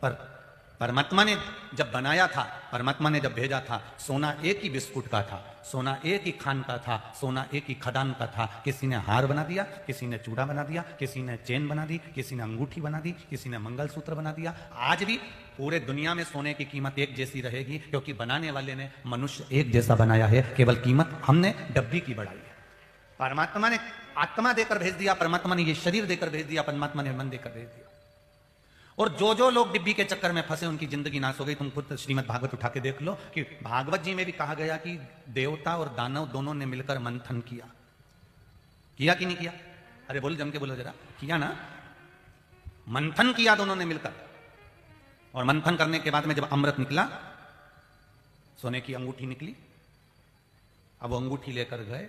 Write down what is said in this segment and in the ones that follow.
पर परमात्मा ने जब बनाया था, परमात्मा ने जब भेजा था, सोना एक ही बिस्कुट का था, सोना एक ही खान का था, सोना एक ही खदान का था। किसी ने हार बना दिया, किसी ने चूड़ा बना दिया, किसी ने चेन बना दी, किसी ने अंगूठी बना दी, किसी ने मंगलसूत्र बना दिया। आज भी पूरे दुनिया में सोने की कीमत एक जैसी रहेगी, क्योंकि बनाने वाले ने मनुष्य एक जैसा बनाया है, केवल कीमत हमने डब्बी की बढ़ाई है। परमात्मा ने आत्मा देकर भेज दिया, परमात्मा ने ये शरीर देकर भेज दिया, परमात्मा ने मन देकर भेज दिया। और जो लोग डिब्बी के चक्कर में फंसे उनकी जिंदगी नाश हो गई। तुम खुद श्रीमद् भागवत उठा के देख लो कि भागवत जी में भी कहा गया कि देवता और दानव दोनों ने मिलकर मंथन किया कि नहीं किया? अरे बोल, जम के बोलो जरा, किया ना? मंथन किया दोनों ने मिलकर। और मंथन करने के बाद में जब अमृत निकला, सोने की अंगूठी निकली। अब वो अंगूठी लेकर गए।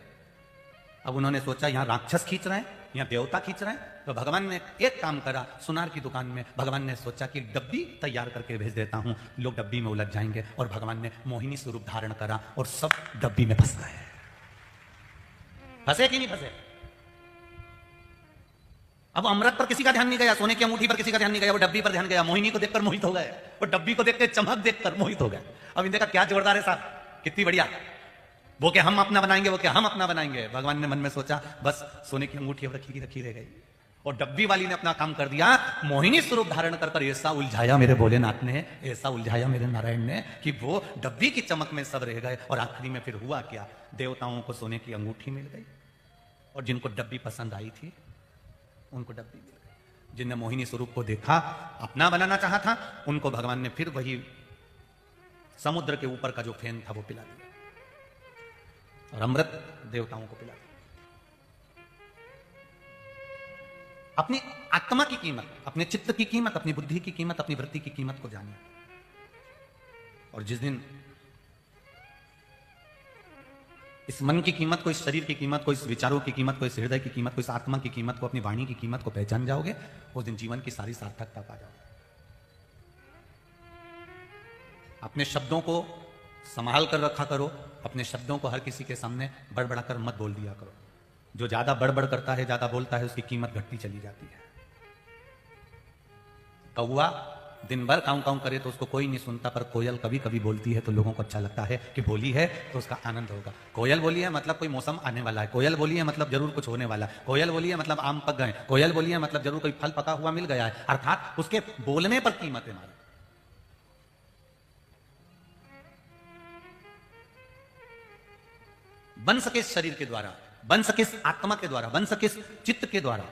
अब उन्होंने सोचा यहां राक्षस खींच रहे हैं, यहां देवता खींच रहे हैं, तो भगवान ने एक काम करा। सुनार की दुकान में भगवान ने सोचा कि डब्बी तैयार करके भेज देता हूं, लोग डब्बी में उलझ जाएंगे। और भगवान ने मोहिनी स्वरूप धारण करा और सब डब्बी में फंस गए। फंसे कि नहीं फंसे? अब अमृत पर किसी का ध्यान नहीं गया, सोने की अंगूठी पर किसी का ध्यान नहीं गया, वो डब्बी पर ध्यान गया। मोहिनी को देखकर मोहित हो गए, वो डब्बी को देखकर चमक देखकर मोहित हो गए। अब इनका क्या जोरदार है साहब, कितनी बढ़िया। वो क्या हम अपना बनाएंगे, वो क्या हम अपना बनाएंगे। भगवान ने मन में सोचा बस सोने की अंगूठी अब रखी रह गई। और डब्बी वाली ने अपना काम कर दिया, मोहिनी स्वरूप धारण कर ऐसा उलझाया मेरे भोलेनाथ ने, ऐसा उलझाया मेरे नारायण ने कि वो डब्बी की चमक में सब रह गए। और आखिरी में फिर हुआ क्या, देवताओं को सोने की अंगूठी मिल गई, और जिनको डब्बी पसंद आई थी उनको डब्बी मिल गई। जिनने मोहिनी स्वरूप को देखा, अपना बनाना चाहा था, उनको भगवान ने फिर वही समुद्र के ऊपर का जो फेन था वो पिला दिया, और अमृत देवताओं को पिला दिया। अपनी आत्मा की कीमत, अपने चित्त की कीमत, अपनी बुद्धि की कीमत, अपनी वृत्ति की कीमत को जानिए। और जिस दिन इस मन की कीमत को, इस शरीर की कीमत को, इस विचारों की कीमत को, इस हृदय की कीमत को, इस आत्मा की कीमत को, अपनी वाणी की कीमत को पहचान जाओगे, उस दिन जीवन की सारी सार्थकता पा जाओगे। अपने शब्दों को संभाल कर रखा करो, अपने शब्दों को हर किसी के सामने बड़बड़ा कर मत बोल दिया करो। जो ज्यादा बड़बड़ करता है, ज्यादा बोलता है, उसकी कीमत घटती चली जाती है। कौवा दिन भर काऊ काऊ करे तो उसको कोई नहीं सुनता, पर कोयल कभी कभी बोलती है तो लोगों को अच्छा लगता है कि बोली है तो उसका आनंद होगा। कोयल बोली है मतलब कोई मौसम आने वाला है, कोयल बोली है मतलब जरूर कुछ होने वाला है, कोयल बोली है मतलब आम पक गए, कोयल बोली है मतलब जरूर कोई फल पका हुआ मिल गया है। अर्थात उसके बोलने पर कीमत है हमारी। बन सके इस शरीर के द्वारा, बन सके इस आत्मा के द्वारा, बन सके इस चित्त के द्वारा,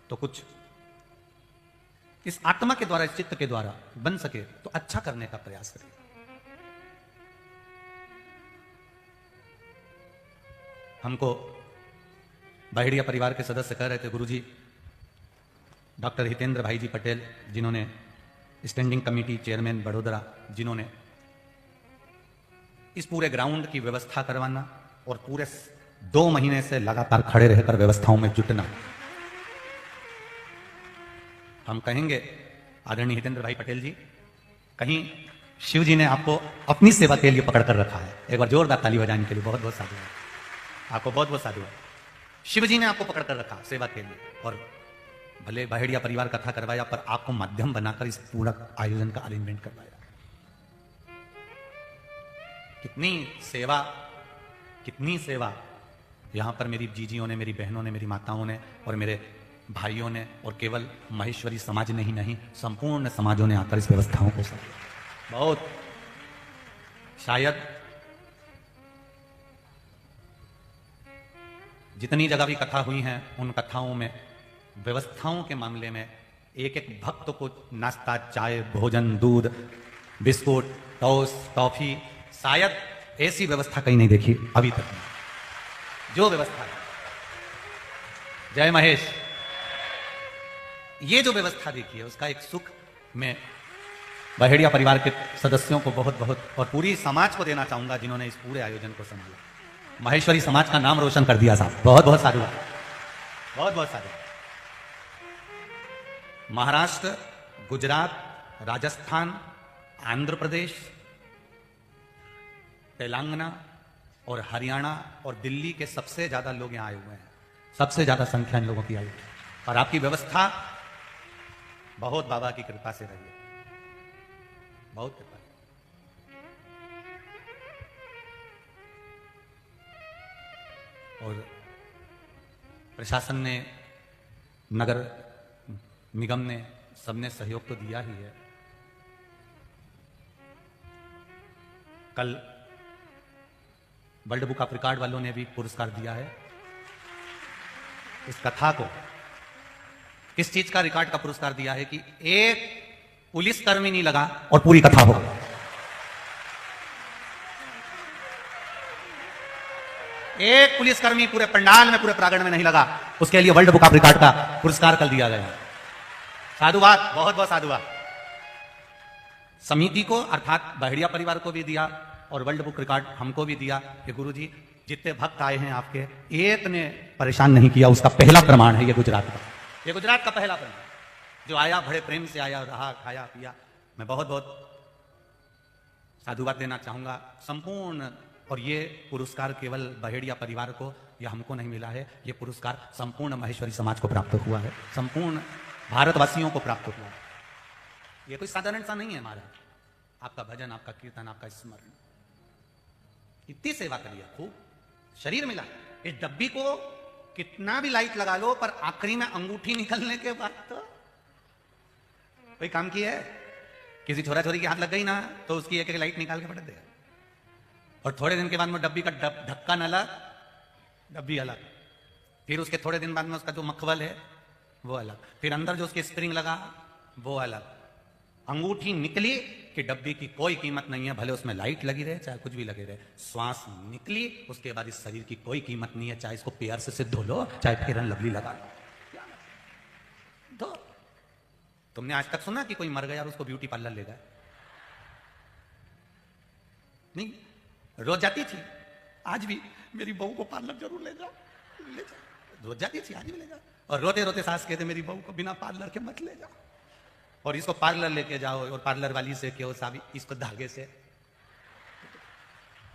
तो कुछ इस आत्मा के द्वारा, इस चित्त के द्वारा बन सके तो अच्छा करने का प्रयास करें। हमको बाहेड़िया परिवार के सदस्य कह रहे थे, गुरुजी डॉक्टर हितेंद्र भाई जी पटेल, जिन्होंने स्टैंडिंग कमेटी चेयरमैन बड़ोदरा, जिन्होंने इस पूरे ग्राउंड की व्यवस्था करवाना और पूरे 2 महीने से लगातार खड़े रहकर व्यवस्थाओं में जुटना। हम कहेंगे आदरणीय हितेंद्र भाई पटेल जी, कहीं शिव जी ने आपको अपनी सेवा के लिए पकड़ कर रखा है। एक बार जोरदार ताली बजाने के लिए बहुत बहुत साधु है, आपको बहुत बहुत साधु है। शिव जी ने आपको पकड़ कर रखा सेवा के लिए, और भले बाहेड़िया परिवार कथा करवाया, पर आपको माध्यम बनाकर इस पूरा आयोजन का अरेंजमेंट करवाया। कितनी सेवा, कितनी सेवा यहां पर मेरी जीजियों ने, मेरी बहनों ने, मेरी माताओं ने और मेरे भाइयों ने, और केवल महेश्वरी समाज ने ही नहीं, संपूर्ण समाजों ने आकर इस व्यवस्थाओं को संभाला। बहुत शायद जितनी जगह भी कथा हुई हैं, उन कथाओं में व्यवस्थाओं के मामले में एक एक भक्त को नाश्ता, चाय, भोजन, दूध, बिस्कुट, टोस्ट, टॉफी, शायद ऐसी व्यवस्था कहीं नहीं देखी अभी तक। जो व्यवस्था है, जय महेश, ये जो व्यवस्था देखी है उसका एक सुख मैं बाहेड़िया परिवार के सदस्यों को बहुत बहुत और पूरी समाज को देना चाहूंगा, जिन्होंने इस पूरे आयोजन को संभाला। महेश्वरी समाज का नाम रोशन कर दिया साहब, बहुत बहुत साधु, बहुत बहुत साधु। महाराष्ट्र, गुजरात, राजस्थान, आंध्र प्रदेश, तेलंगाना और हरियाणा और दिल्ली के सबसे ज्यादा लोग यहां आए हुए हैं, सबसे ज्यादा संख्या इन लोगों की आई है। और आपकी व्यवस्था बहुत बाबा की कृपा से रही है। बहुत कृपा। और प्रशासन ने, नगर निगम ने, सबने सहयोग तो दिया ही है। कल वर्ल्ड बुक ऑफ रिकॉर्ड वालों ने भी पुरस्कार दिया है इस कथा को। किस चीज का रिकॉर्ड का पुरस्कार दिया है कि एक पुलिसकर्मी नहीं लगा और पूरी कथा हो गई। एक पुलिसकर्मी पूरे पंडाल में, पूरे प्रांगण में नहीं लगा, उसके लिए वर्ल्ड बुक ऑफ रिकॉर्ड का पुरस्कार कल दिया गया। साधुवाद, बहुत बहुत साधुवाद। समिति को अर्थात बहेड़िया परिवार को भी दिया और वर्ल्ड बुक रिकॉर्ड हमको भी दिया कि गुरुजी जितने भक्त आए हैं आपके, एक ने परेशान नहीं किया। उसका पहला प्रमाण है ये गुजरात का, ये गुजरात का पहला प्रमाण। जो आया बड़े प्रेम से आया, रहा, खाया पिया। मैं बहुत बहुत साधुवाद देना चाहूंगा संपूर्ण। और ये पुरस्कार केवल बहेड़िया परिवार को या हमको नहीं मिला है, ये पुरस्कार संपूर्ण महेश्वरी समाज को प्राप्त हुआ है, संपूर्ण भारतवासियों को प्राप्त हुआ है। ये कोई साधारण सा नहीं है महाराज। आपका भजन, आपका कीर्तन, आपका स्मरण, इतनी सेवा करिए, खूब शरीर मिला। इस डब्बी को कितना भी लाइट लगा लो, पर आखिरी में अंगूठी निकलने के बाद तो कोई काम की है। किसी छोरा छोरी के हाथ लग गई ना तो उसकी एक एक लाइट निकाल के पटक देगा। और थोड़े दिन के बाद में डब्बी का ढक्कन अलग, डब्बी अलग। फिर उसके थोड़े दिन बाद में उसका जो मखवल है वो अलग, फिर अंदर जो उसके स्प्रिंग लगा वो अलग। अंगूठी निकली कि डब्बी की कोई कीमत नहीं है, भले उसमें लाइट लगी रहे चाहे कुछ भी लगे रहे। श्वास निकली, उसके बाद इस शरीर की कोई कीमत नहीं है, चाहे इसको पेयर से धो लो, चाहे फेयर एंड लवली लगा लो। तो तुमने आज तक सुना कि कोई मर गया और उसको ब्यूटी पार्लर ले गया? नहीं, रोज जाती थी, आज भी मेरी बहू को पार्लर जरूर ले जाओ, ले जाओ। रोज जाती थी, आज भी ले जाओ। और रोते रोते सास कहते मेरी बहू को बिना पार्लर के मत ले जाओ। और इसको पार्लर लेके जाओ और पार्लर वाली से कहो साहब इसको धागे से,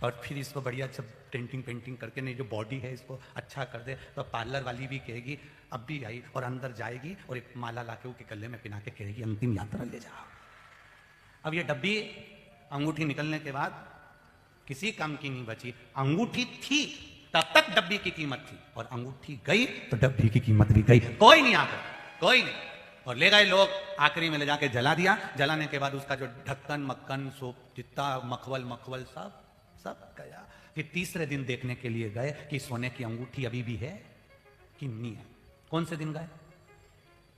और फिर इसको बढ़िया सब पेंटिंग पेंटिंग करके, नहीं जो बॉडी है इसको अच्छा कर दे। तो पार्लर वाली भी कहेगी अब भी आई, और अंदर जाएगी और एक माला लाके उसके गले में पहना के कहेगी अंतिम यात्रा ले जाओ। अब ये डब्बी अंगूठी निकलने के बाद किसी काम की नहीं बची। अंगूठी थी तब तक डब्बी की कीमत थी, और अंगूठी गई तो डब्बी की कीमत भी गई। कोई नहीं आता, कोई नहीं। और ले गए लोग, आखिरी में ले जाके जला दिया। जलाने के बाद उसका जो ढक्कन मक्कन सोप जितना मखवल सब गया। फिर तीसरे दिन देखने के लिए गए कि सोने की अंगूठी अभी भी है कि नहीं है। कौन से दिन गए?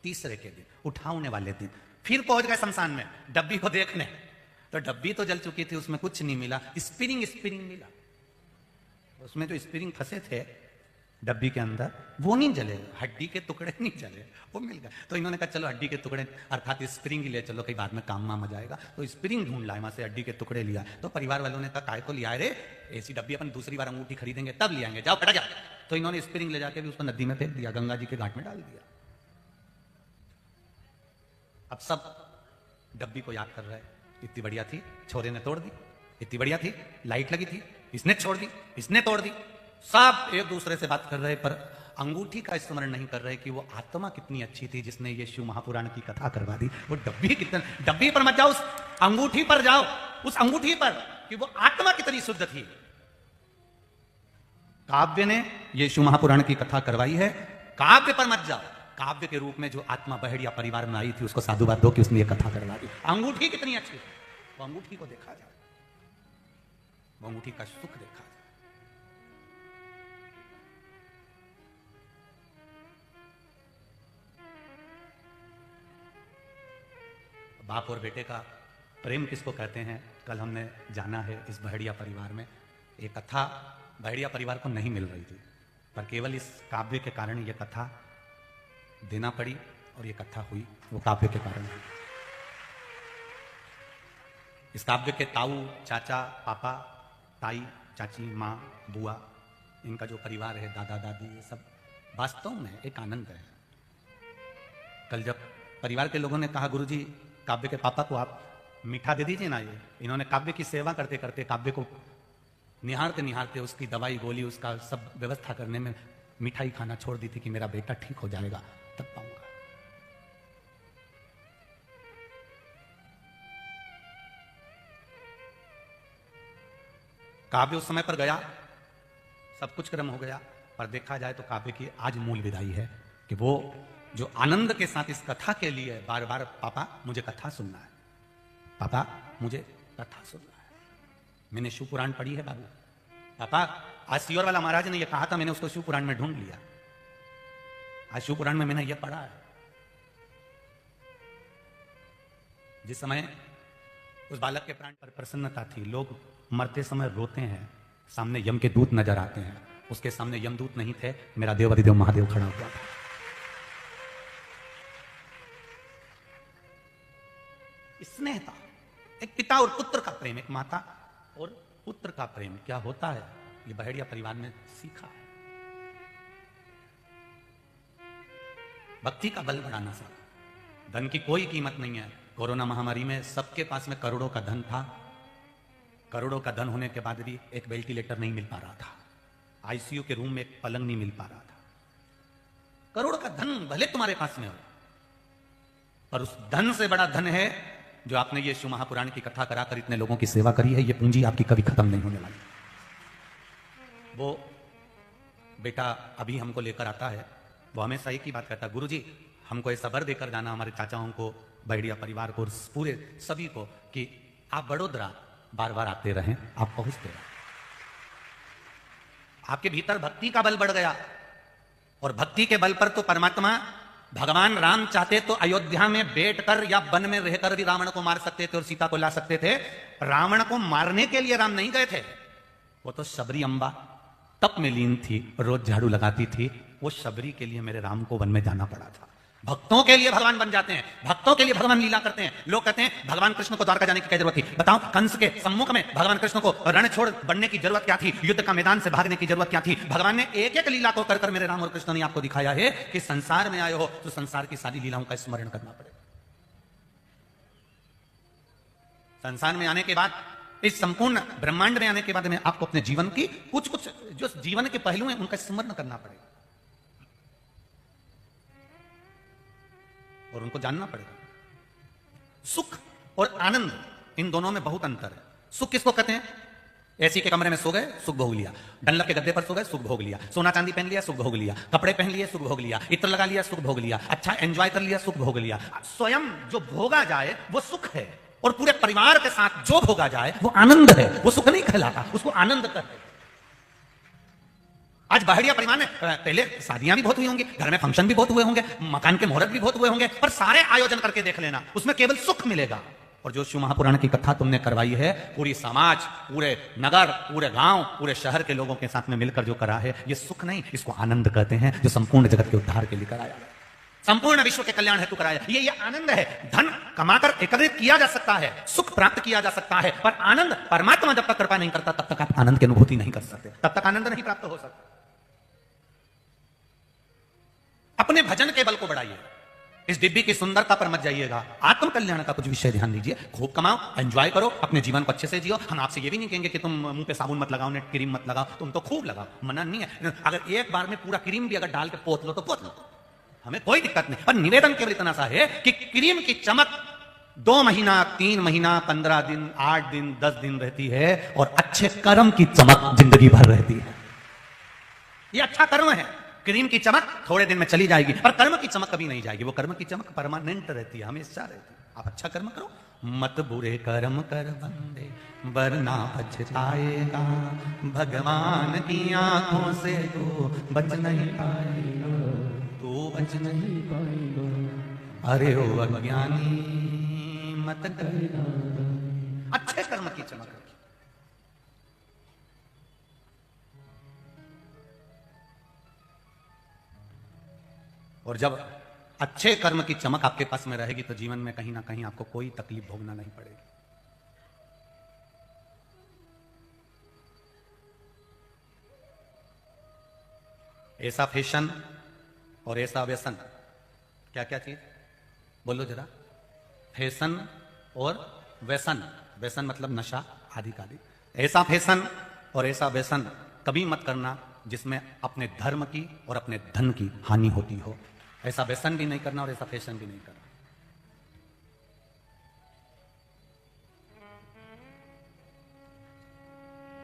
तीसरे के दिन, उठाने वाले दिन। फिर पहुंच गए शमशान में डब्बी को देखने, तो डब्बी तो जल चुकी थी, उसमें कुछ नहीं मिला। स्प्रिंग मिला, उसमें जो स्प्रिंग फंसे थे डब्बी के अंदर वो नहीं जले, हड्डी के टुकड़े नहीं जले, वो मिल गए। तो इन्होंने कहा चलो हड्डी के टुकड़े अर्थात स्प्रिंग ही ले चलो, कहीं बाद में काम आ जाएगा। तो स्प्रिंग ढूंढ लाए, वहां से हड्डी के टुकड़े लिया। तो परिवार वालों ने कहा काय को लिया रे, ऐसी डब्बी अपन दूसरी बार अंगूठी खरीदेंगे तब ले आएंगे, जाओ फटा जाओ। तो इन्होंने स्प्रिंग ले जाके भी उसको नदी में फेंक दिया, गंगा जी के घाट में डाल दिया। अब सब डब्बी को याद कर रहे, इतनी बढ़िया थी, छोरे ने तोड़ दी। इतनी बढ़िया थी, लाइट लगी थी, इसने छोड़ दी, इसने तोड़ दी। सब एक दूसरे से बात कर रहे, पर अंगूठी का स्मरण नहीं कर रहे कि वो आत्मा कितनी अच्छी थी जिसने ये शिव महापुराण की कथा करवा दी। वो डब्बी कितना, डब्बी पर मत जाओ, उस अंगूठी पर जाओ, उस अंगूठी पर कि वो आत्मा कितनी शुद्ध थी। काव्य ने ये शिव महापुराण की कथा करवाई है, काव्य पर मत जाओ। काव्य के रूप में जो आत्मा बहेड़िया परिवार में आई थी उसको साधुवाद दो कि उसने ये कथा करवा दी। अंगूठी कितनी अच्छी, वो अंगूठी को देखा जाए, वो अंगूठी का सुख देखा जाए। बाप और बेटे का प्रेम किसको कहते हैं, कल हमने जाना है इस बहेड़िया परिवार में। ये कथा बहेड़िया परिवार को नहीं मिल रही थी, पर केवल इस काव्य के कारण ये कथा देना पड़ी और ये कथा हुई, वो काव्य के कारण हुई। इस काव्य के ताऊ, चाचा, पापा, ताई, चाची, माँ, बुआ, इनका जो परिवार है, दादा दादी, ये सब वास्तव में एक आनंद है। कल जब परिवार के लोगों ने कहा गुरुजी काव्य के पापा को आप मीठा दे दीजिए ना, ये इन्होंने काव्य की सेवा करते करते, काव्य को निहारते निहारते, उसकी दवाई गोली उसका सब व्यवस्था करने में मिठाई खाना छोड़ दी थी कि मेरा बेटा ठीक हो जाएगा तब पाऊंगा। काव्य उस समय पर गया, सब कुछ क्रम हो गया, पर देखा जाए तो काव्य की आज मूल विदाई है कि वो जो आनंद के साथ इस कथा के लिए बार बार पापा मुझे कथा सुनना है, पापा मुझे कथा सुनना है। मैंने शिव पुराण पढ़ी है बाबू, पापा आज सियोर वाला महाराज ने यह कहा था, मैंने उसको शिव पुराण में ढूंढ लिया, आज शिव पुराण में मैंने यह पढ़ा है। जिस समय उस बालक के प्राण पर प्रसन्नता थी, लोग मरते समय रोते हैं, सामने यम के दूत नजर आते हैं, उसके सामने यमदूत नहीं थे, मेरा देव अधिदेव महादेव खड़ा हुआ था। स्नेह था, एक पिता और पुत्र का प्रेम, एक माता और पुत्र का प्रेम क्या होता है, ये बहेड़िया परिवार ने सीखा है। भक्ति का बल बढ़ाना सर, धन की कोई कीमत नहीं है। कोरोना महामारी में सबके पास में करोड़ों का धन था, करोड़ों का धन होने के बाद भी एक वेंटिलेटर नहीं मिल पा रहा था, आईसीयू के रूम में एक पलंग नहीं मिल पा रहा था। करोड़ का धन भले तुम्हारे पास में हो, पर उस धन से बड़ा धन है जो आपने ये शिव महापुराण की कथा कराकर इतने लोगों की सेवा करी है। ये पूंजी आपकी कभी खत्म नहीं होने वाली। वो बेटा अभी हमको लेकर आता है, वो हमेशा एक ही बात कहता है, गुरुजी हमको ऐसा वर देकर जाना हमारे चाचाओं को, बहेड़िया परिवार को, पूरे सभी को, कि आप बड़ोदरा बार बार आते रहें, आप पहुंचते रहें। आपके भीतर भक्ति का बल बढ़ गया, और भक्ति के बल पर तो परमात्मा भगवान राम चाहते तो अयोध्या में बैठकर या वन में रहकर भी रावण को मार सकते थे और सीता को ला सकते थे। रावण को मारने के लिए राम नहीं गए थे, वो तो शबरी अम्बा तप में लीन थी, रोज झाड़ू लगाती थी, वो शबरी के लिए मेरे राम को वन में जाना पड़ा था। भक्तों के लिए भगवान बन जाते हैं, भक्तों के लिए भगवान लीला करते हैं। लोग कहते हैं भगवान कृष्ण को द्वारका जाने की क्या जरूरत थी? बताओ, कंस के सम्मुख में भगवान कृष्ण को रण छोड़ बढ़ने की जरूरत क्या थी? युद्ध का मैदान से भागने की जरूरत क्या थी? भगवान ने एक एक लीला को कर कर मेरे राम और कृष्ण ने आपको दिखाया है कि संसार में आए हो तो संसार की सारी लीलाओं का स्मरण करना पड़ेगा। संसार में आने के बाद, इस संपूर्ण ब्रह्मांड में आने के बाद में आपको अपने जीवन की कुछ कुछ जो जीवन के पहलू हैं उनका स्मरण करना पड़ेगा और उनको जानना पड़ेगा। सुख और आनंद, इन दोनों में बहुत अंतर है। सुख किसको कहते हैं? एसी के कमरे में सो गए, सुख भोग लिया। डंलप के गद्दे पर सो गए, सुख भोग लिया। सोना चांदी पहन लिया, सुख भोग लिया। कपड़े पहन लिए, सुख भोग लिया। इत्र लगा लिया, सुख भोग लिया। अच्छा एंजॉय कर लिया, सुख भोग लिया। स्वयं जो भोगा जाए वो सुख है, और पूरे परिवार के साथ जो भोगा जाए वो आनंद है। वो सुख नहीं कहलाता, उसको आनंद कहते हैं। आज बहेड़िया परिवार में पहले शादियां भी बहुत हुई होंगी, घर में फंक्शन भी बहुत हुए होंगे, मकान के मुहूर्त भी बहुत हुए होंगे, पर सारे आयोजन करके देख लेना, उसमें केवल सुख मिलेगा। और जो शिव महापुराण की कथा तुमने करवाई है, पूरी समाज, पूरे नगर, पूरे गांव, पूरे शहर के लोगों के साथ में मिलकर जो करा है, ये सुख नहीं, इसको आनंद कहते हैं, जो संपूर्ण जगत के उद्धार के लिए कराया, संपूर्ण विश्व के कल्याण हेतु कराया। ये आनंद है। धन कमाकर एकत्रित किया जा सकता है, सुख प्राप्त किया जा सकता है, पर आनंद परमात्मा जब तक कृपा नहीं करता तब तक आप आनंद की अनुभूति नहीं कर सकते, तब तक आनंद नहीं प्राप्त हो सकता। अपने भजन के बल को बढ़ाइए, इस डिब्बी की सुंदरता पर मत जाइएगा। आत्म कल्याण का कुछ विषय ध्यान दीजिए, खूब कमाओ, एंजॉय करो, अपने जीवन को अच्छे से जियो। हम आपसे ये भी नहीं कहेंगे कि तुम मुंह पे साबुन मत लगाओ, नेट क्रीम मत लगाओ, तुम तो खूब लगाओ, मना नहीं है। अगर एक बार में पूरा क्रीम भी अगर डाल के पोत लो तो पोत लो, हमें कोई दिक्कत नहीं। पर निवेदन केवल इतना सा है कि क्रीम की चमक 2 महीना, 3 महीना, 15 दिन, 8 दिन, 10 दिन रहती है, और अच्छे कर्म की चमक जिंदगी भर रहती है। ये अच्छा कर्म है। क्रीम की चमक थोड़े दिन में चली जाएगी, पर कर्म की चमक कभी नहीं जाएगी। वो कर्म की चमक परमानेंट रहती है, हमेशा रहती है। आप अच्छा कर्म करो, मत बुरे कर्म कर बंदे, वरना पछताएगा, भगवान की आंखों से तू बच नहीं पाएगा, तू बच नहीं पाएगा। अरे ओ अज्ञानी मत करना, अच्छे कर्म की चमक। और जब अच्छे कर्म की चमक आपके पास में रहेगी तो जीवन में कहीं ना कहीं आपको कोई तकलीफ भोगना नहीं पड़ेगी। ऐसा फैशन और ऐसा व्यसन, क्या क्या चीज बोलो जरा? फैशन और व्यसन, व्यसन मतलब नशा आदि का आदि। ऐसा फैशन और ऐसा व्यसन कभी मत करना जिसमें अपने धर्म की और अपने धन की हानि होती हो। ऐसा व्यसन भी नहीं करना और ऐसा फैशन भी नहीं करना।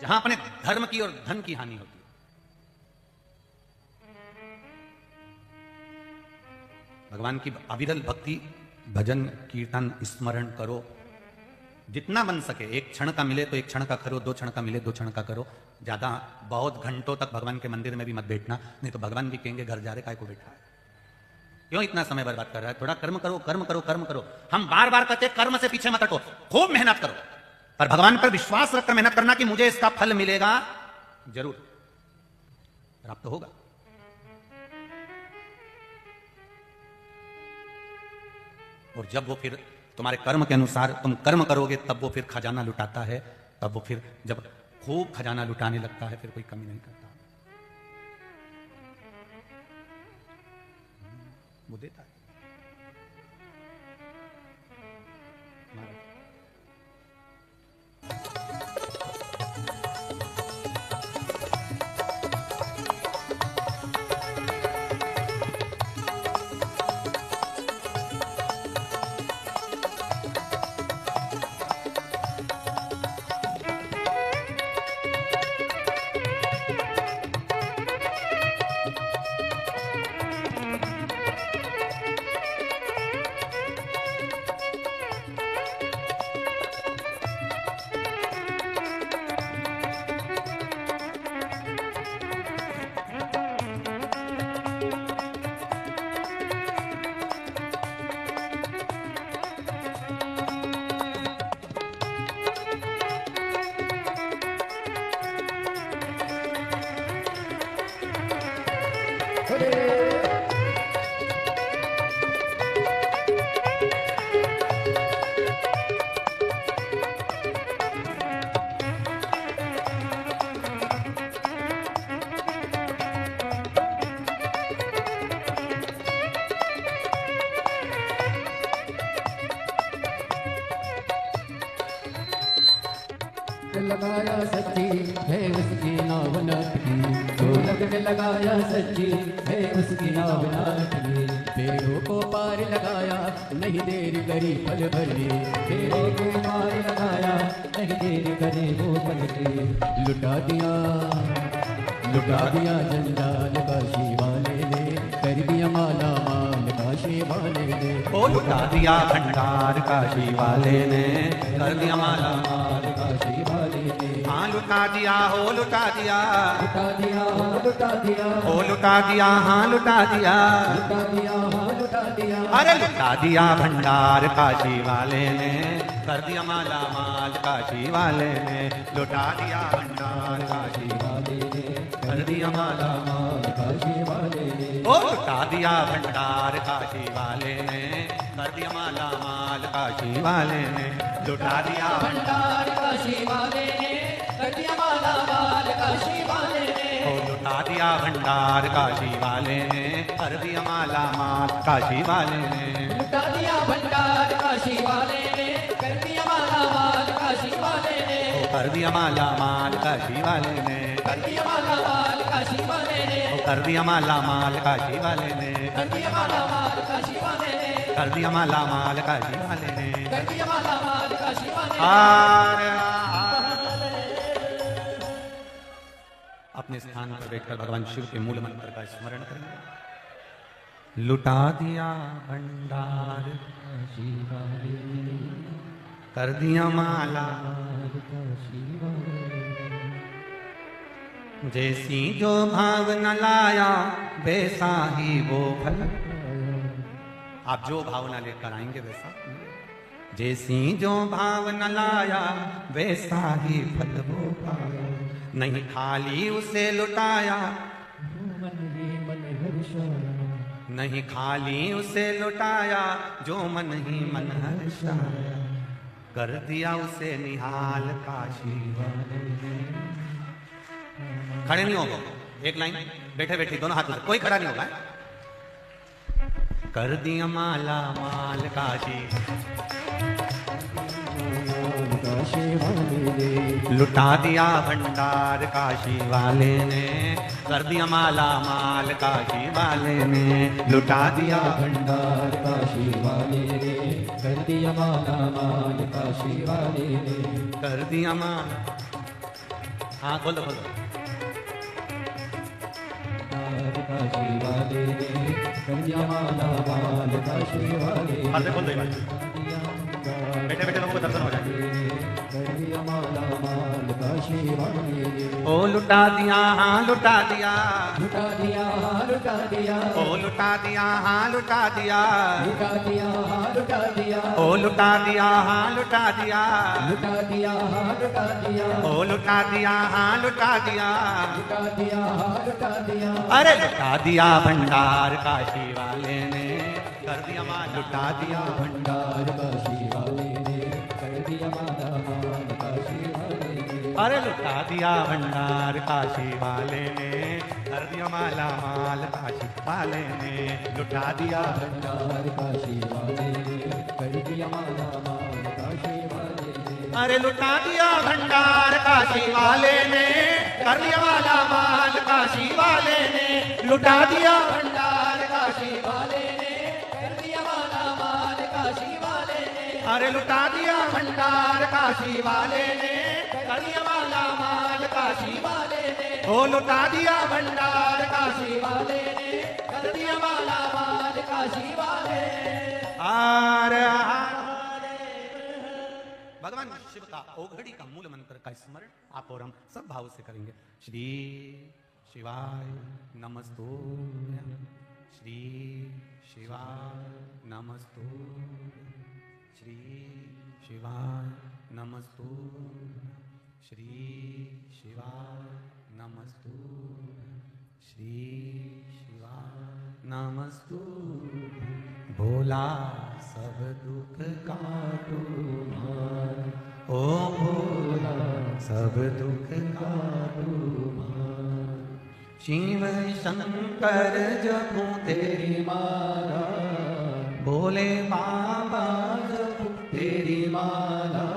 जहां अपने धर्म की और धन की हानि होती है। भगवान की अविरल भक्ति, भजन, कीर्तन, स्मरण करो जितना बन सके। एक क्षण का मिले तो एक क्षण का करो, 2 क्षण का मिले 2 क्षण का करो। ज्यादा बहुत घंटों तक भगवान के मंदिर में भी मत बैठना, नहीं तो भगवान भी कहेंगे घर जा रहे काय को बैठा है, क्यों इतना समय बर्बाद कर रहा है। थोड़ा कर्म करो, कर्म करो, कर्म करो। हम बार बार कहते कर्म से पीछे मत हटो, खूब मेहनत करो, पर भगवान पर विश्वास रखकर मेहनत करना कि मुझे इसका फल मिलेगा, जरूर प्राप्त होगा। और जब वो फिर तुम्हारे कर्म के अनुसार तुम कर्म करोगे, तब वो फिर खजाना लुटाता है। तब वो फिर जब खूब खजाना लुटाने लगता है, फिर कोई कमी नहीं करता, वो देता है। लगाया सच्ची है उसकी नाव नाटकी, ढोलक में लगाया सच्ची है उसकी नाव नाटकी। पेड़ों को पार लगाया नहीं देर करी पल भरी, पेड़ों को पार लगाया नहीं देर करे वो पल के। लुटा दिया जंजाल काशी वाले ने, कर दिया माला माल काशी वाले ने। ओ लुटा दिया भंडार काशी वाले ने, कर दिया माला माल काशी वाले ने। हाँ लुटा दिया, हो लुटा दिया, लुटा दिया लुटा दिया, हो लुटा दिया, हाँ लुटा दिया, लुटा दिया लुटा दिया। अरे लुटा दिया भंडार काशी वाले ने, कर दिया माला माल काशी वाले ने। लुटा दिया भंडार काशी वाले ने, कर दिया माला माल काशी वाले ने। ओ लुटा दिया भंडार काशी वाले ने, कर दिया माला माल काशी वाले ने। लुटा दिया भंडार काशी वाले ने, कर दिया माला माल काशी वाले ने। ओ लुटा दिया भंडार काशी वाले ने, कर दिया माला माल काशी वाले ने। लुटा दिया भंडार काशी वाले ने, कर दिया माला माल काशी वाले ने। ओ कर दिया माला माल काशी वाले ने, कर दिया माला माल काशी वाले ने। ओ कर दिया माला माल काशी वाले ने, कर दिया माला माल काशी वाले ने। कर दिया माला माल काशी वाले ने। कर दिया माला माल काशी वाले ने। अपने स्थान पर बैठकर भगवान शिव के मूल मंत्र का स्मरण करेंगे। लुटा दिया भंडार काशी वाले ने, कर दिया माला, काशी वाले ने। जैसी जो भाव न लाया वैसा ही वो फल। आप जो भावना लेकर आएंगे वैसा। जैसी जो भाव न लाया वैसा ही फल वो पाया, नहीं खाली उसे लुटाया, मन ही मन हर्षाया, नहीं खाली उसे लुटाया, जो मन ही मन हर्षाया, कर दिया उसे निहाल काशी वाले ने। खड़े नहीं होगा, एक लाइन, बैठे बैठे दोनों हाथों से, कोई खड़ा नहीं होगा। कर दिया माला माल काशी, काशी वाले ने। लुटा दिया भंडार काशी वाले ने, कर दिया माला माल काशी वाले ने। लुटा दिया भंडार काशी वाले ने, कर दिया माला माल काशी वाले ने। कर दिया माला। हाँ खोलो खोलो। काशी वाले ने कर दिया माला माल, काशी वाले पर्दे खोल दो एक बार। बैठे बैठे लोगों को दर्शन हो जाएंगे। कर दिया माला माल, काशी वाले ने ओ लुटा दिया हाँ लुटा दिया, लुटा दिया लुटा दिया, ओ लुटा दिया हाँ लुटा दिया, लुटा दिया लुटा दिया, ओ लुटा दिया हाँ लुटा दिया, लुटा दिया लुटा दिया, ओ लुटा दिया हाँ लुटा दिया, लुटा दिया लुटा दिया। अरे लुटा दिया भंडार काशी वाले ने कर दिया माल, लुटा दिया भंडार काशी वाले ने कर दिया माला माल, काशी वाले ने अरे लुटा दिया भंडार काशी वाले ने कर दिया माला माल, काशी वाले ने लुटा दिया भंडार काशी वाले ने कर दिया माला माल, काशी वाले ने अरे लुटा दिया भंडार काशी वाले ने कर दिया माला माल, काशी वाले ने लुटा दिया भंडार काशी वाले ने कर दिया माला माल, काशी वाले ने अरे लुटा दिया भंडार काशी वाले ने कर दिया माला माल, काशी वाले ने ओ लुटा दिया भंडार काशी वाले ने कर दिया माला माल, काशी वाले हार हार। भगवान शिव का ओघड़ी का मूल मंत्र का स्मरण आप और हम सब भाव से करेंगे। श्री शिवाय नमस्तुभ्यं, श्री शिवाय नमस्तुभ्यं, श्री शिवाय नमस्तुभ्यं, श्री शिवाय नमस्तुभ्यं, श्री शिवाय नमस्तुभ्यं। भोला सब दुख काटो मार, ओ भोला सब दुख काटो मार। शिव शंकर जपू तेरी माला, भोले बाबा जपू तेरी माला,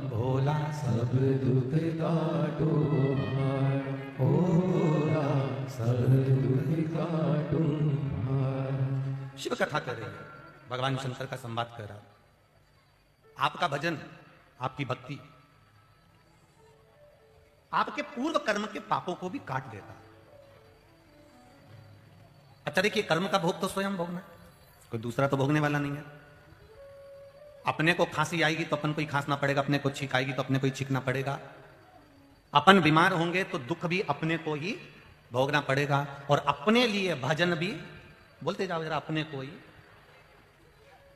भोला सब दुख काटो मार, ओ भोला सब दुख काटो मार। शिव कथा कर रही है, भगवान शंकर का संवाद कर रहा है। आपका भजन, आपकी भक्ति आपके पूर्व कर्म के पापों को भी काट देता है। अच्छा देखिए, कर्म का भोग तो स्वयं भोगना है, कोई दूसरा तो भोगने वाला नहीं है। अपने को खांसी आएगी तो अपन को ही खांसना पड़ेगा, अपने को छींक आएगी तो अपने को ही छींकना पड़ेगा। अपन बीमार होंगे तो दुख भी अपने को ही भोगना पड़ेगा, और अपने लिए भजन भी बोलते जाओ जरा अपने को ही।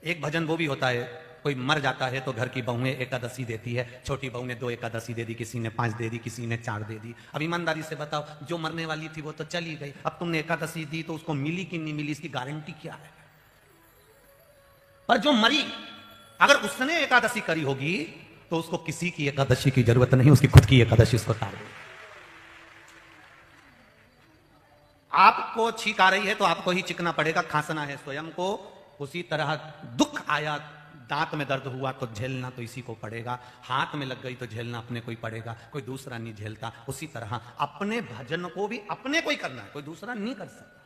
एक भजन वो भी होता है, कोई मर जाता है तो घर की बहुएं एकादशी देती है, छोटी बहू ने 2 एकादशी दे दी, किसी ने 5 दे दी, किसी ने 4 दे दी। अब ईमानदारी से बताओ, जो मरने वाली थी वो तो चली गई, अब तुमने एकादशी दी तो उसको मिली कि नहीं मिली, इसकी गारंटी क्या है? पर जो मरी, अगर उसने एकादशी करी होगी तो उसको किसी की एकादशी की जरूरत नहीं, उसकी खुद की एकादशी उसको तार दे। आपको छींक आ रही है तो आपको ही चिकना पड़ेगा, खांसना है स्वयं को। उसी तरह दुख आया, दांत में दर्द हुआ तो झेलना तो इसी को पड़ेगा, हाथ में लग गई तो झेलना अपने को ही पड़ेगा, कोई दूसरा नहीं झेलता। उसी तरह अपने भजन को भी अपने को ही करना है, कोई दूसरा नहीं कर सकता।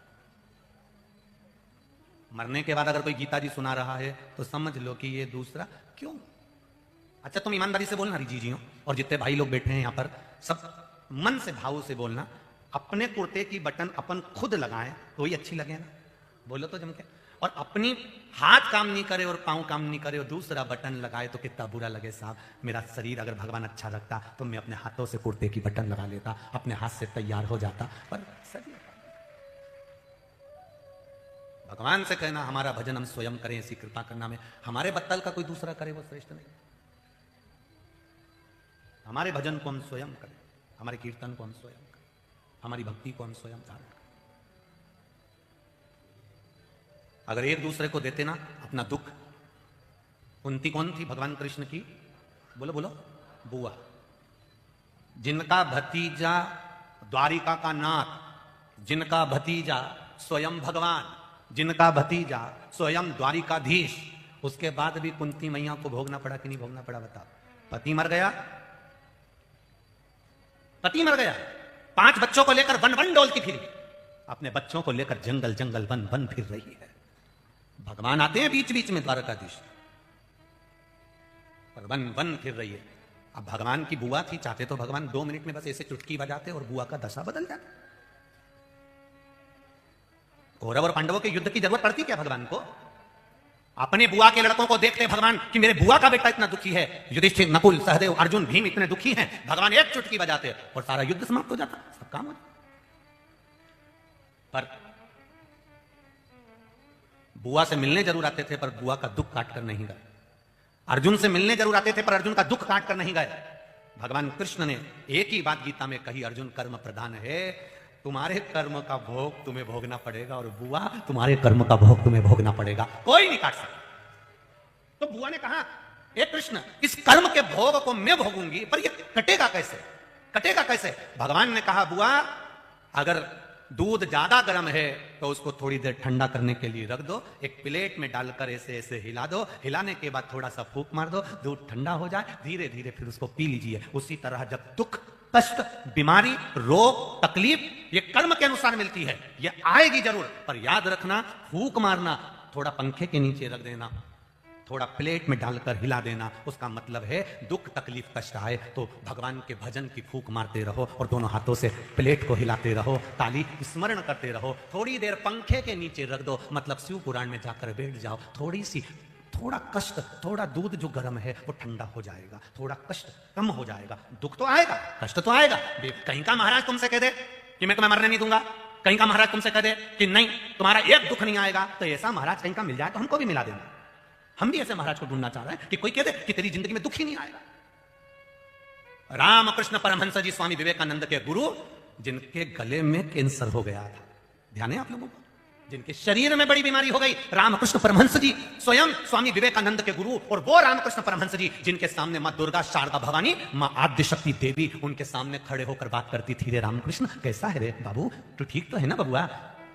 मरने के बाद अगर कोई गीता जी सुना रहा है तो समझ लो कि ये दूसरा क्यों। अच्छा तुम ईमानदारी से बोलना रिजी हो, और जितने भाई लोग बैठे हैं यहां पर, सब मन से भाव से बोलना। अपने कुर्ते की बटन अपन खुद लगाएं तो ही अच्छी लगे ना, बोलो तो जम के। और अपनी हाथ काम नहीं करे और पांव काम नहीं करे और दूसरा बटन लगाए तो कितना बुरा लगे साहब। मेरा शरीर अगर भगवान अच्छा रखता तो मैं अपने हाथों से कुर्ते की बटन लगा लेता, अपने हाथ से तैयार हो जाता। पर शरीर, भगवान से कहना हमारा भजन हम स्वयं करें, ऐसी कृपा करना में हमारे बत्तल का कोई दूसरा करे वो श्रेष्ठ नहीं। हमारे भजन को हम स्वयं करें, हमारे कीर्तन को हम स्वयं करें, हमारी भक्ति को हम स्वयं धारण करें। अगर एक दूसरे को देते ना अपना दुख, कुंती कौन थी भगवान कृष्ण की? बोलो बोलो, बुआ। जिनका भतीजा द्वारिका का नाथ, जिनका भतीजा स्वयं भगवान, जिनका भतीजा स्वयं द्वारिकाधीश, उसके बाद भी कुंती मैया को भोगना पड़ा कि नहीं भोगना पड़ा? बताओ। पति मर गया, पति मर गया, 5 बच्चों को लेकर वन वन डोलती फिरी, अपने बच्चों को लेकर जंगल जंगल वन वन फिर रही है। भगवान आते हैं बीच बीच में द्वारकाधीश, पर वन वन फिर रही है। अब भगवान की बुआ थी, चाहते तो भगवान 2 मिनट में बस ऐसे चुटकी बजाते और बुआ का दशा बदल जाता। कौरव और पांडवों के युद्ध की जरूरत पड़ती क्या भगवान को? अपने बुआ के लड़कों को देखते भगवान कि मेरे बुआ का बेटा इतना दुखी है, युधिष्ठिर, नकुल, सहदेव, अर्जुन, भीम इतने दुखी हैं, भगवान एक चुटकी बजाते और सारा युद्ध समाप्त हो जाता, सब काम हो जाता। पर बुआ से मिलने जरूर आते थे, पर बुआ का दुख काट कर नहीं गए। अर्जुन से मिलने जरूर आते थे, पर अर्जुन का दुख काट कर नहीं गए। भगवान कृष्ण ने एक ही बात गीता में कही, अर्जुन कर्म प्रधान है, तुम्हारे कर्म का भोग तुम्हें भोगना पड़ेगा, और बुआ तुम्हारे कर्म का भोग तुम्हें भोगना पड़ेगा, कोई नहीं काट सकता। तो बुआ ने कहा, हे कृष्ण, इस कर्म के भोग को मैं भोगूंगी, पर ये कटेगा कैसे, कटेगा कैसे? भगवान ने कहा, बुआ अगर दूध ज्यादा गर्म है तो उसको थोड़ी देर ठंडा करने के लिए रख दो, एक प्लेट में डालकर ऐसे ऐसे हिला दो, हिलाने के बाद थोड़ा सा फूंक मार दो, दूध ठंडा हो जाए, धीरे धीरे फिर उसको पी लीजिए। उसी तरह जब दुख, कष्ट, बीमारी, रोग, तकलीफ ये कर्म के अनुसार मिलती है, ये आएगी जरूर, पर याद रखना, फूंक मारना, थोड़ा पंखे के नीचे रख देना, थोड़ा प्लेट में डालकर हिला देना, उसका मतलब है दुख, तकलीफ, कष्ट आए तो भगवान के भजन की फूंक मारते रहो और दोनों हाथों से प्लेट को हिलाते रहो, ताली स्मरण करते रहो, थोड़ी देर पंखे के नीचे रख दो, मतलब शिव पुराण में जाकर बैठ जाओ, थोड़ा कष्ट, थोड़ा दूध जो गर्म है वो ठंडा हो जाएगा, थोड़ा कष्ट कम हो जाएगा। दुख तो आएगा, कष्ट तो आएगा। कहीं का महाराज तुमसे कह दे कि मैं तुम्हें मरने नहीं दूंगा, कहीं का महाराज तुमसे कह दे कि नहीं तुम्हारा एक दुख नहीं आएगा, तो ऐसा महाराज कहीं का मिल जाए तो हमको भी मिला देना। हम भी ऐसे महाराज को ढूंढना चाह रहे हैं कि कोई कह दे कि तेरी जिंदगी में दुख ही नहीं आएगा। रामकृष्ण परमहंस जी स्वामी विवेकानंद के गुरु, जिनके गले में कैंसर हो गया था, ध्यान है आप लोगों को, जिनके शरीर में बड़ी बीमारी हो गई, रामकृष्ण परमहंस जी स्वयं स्वामी विवेकानंद के गुरु, और वो रामकृष्ण परमहंस जी जिनके सामने मां दुर्गा, शारदा भवानी, मां आद्य शक्ति देवी उनके सामने खड़े होकर बात करती थी, रे रामकृष्ण कैसा है रे बाबू, तू ठीक तो है ना बबुआ?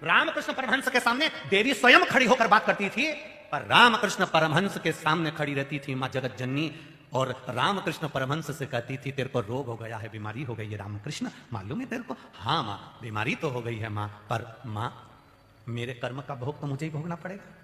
रामकृष्ण परमहंस के सामने देवी स्वयं खड़ी होकर बात करती थी, पर रामकृष्ण परमहंस के सामने खड़ी रहती थी मां जगत जननी, और रामकृष्ण परमहंस से कहती थी, तेरे को रोग हो गया है, बीमारी हो गई है रामकृष्ण, मालूम है तेरे को? हाँ मां, बीमारी तो हो गई है मां, पर मां मेरे कर्म का भोग तो मुझे ही भोगना पड़ेगा।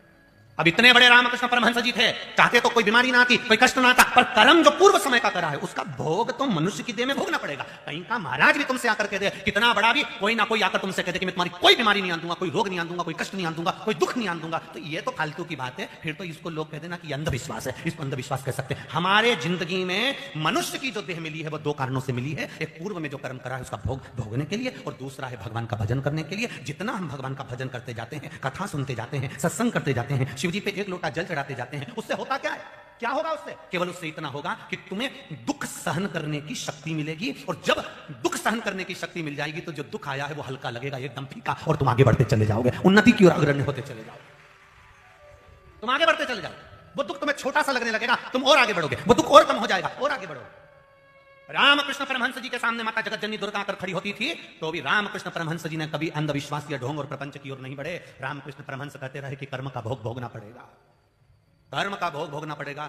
अब इतने बड़े रामकृष्ण परमहंस जी थे, चाहते तो कोई बीमारी ना आती, कोई कष्ट ना आता, पर कर्म जो पूर्व समय का करा है उसका भोग तो मनुष्य की देह में भोगना पड़ेगा। कहीं का महाराज भी तुमसे आकर कह दे, कितना बड़ा भी कोई ना कोई आकर तुमसे कह दे कि मैं तुम्हारी कोई बीमारी नहीं आन दूंगा, कोई रोग नहीं आन दूंगा, कोई कष्ट नहीं आन दूंगा, कोई दुख नहीं आन दूंगा, तो ये तो फालतू की बात है। फिर तो इसको लोग कह देना कि अंधविश्वास है, इसको अंधविश्वास कह सकते हैं। हमारे जिंदगी में मनुष्य की जो देह मिली है वो 2 कारणों से मिली है, एक पूर्व में जो कर्म करा है उसका भोग भोगने के लिए, और दूसरा है भगवान का भजन करने के लिए। जितना हम भगवान का भजन करते जाते हैं, कथा सुनते जाते हैं, सत्संग करते जाते हैं, शिव जी पे 1 लोटा जल चढ़ाते जाते हैं, उससे होता क्या है? क्या होगा उससे? केवल उससे इतना होगा कि तुम्हें दुख सहन करने की शक्ति मिलेगी, और जब दुख सहन करने की शक्ति मिल जाएगी तो जो दुख आया है वो हल्का लगेगा, एकदम फीका, और तुम आगे बढ़ते चले जाओगे, उन्नति की ओर अग्रणी होते चले जाओगे, तुम आगे बढ़ते चले जाओगे। वो दुख तुम्हें छोटा सा लगने लगेगा, तुम और आगे बढ़ोगे, वो दुख और कम हो जाएगा, और आगे बढ़ोगे। रामकृष्ण परमहंस जी के सामने माता जगत जननी दुर्गा आकर खड़ी होती थी, तो भी रामकृष्ण परमहंस जी ने कभी अंधविश्वास या ढोंग और प्रपंच की ओर नहीं बढ़े। रामकृष्ण परमहंस कहते रहे कि कर्म का भोग भोगना पड़ेगा, कर्म का भोग भोगना पड़ेगा।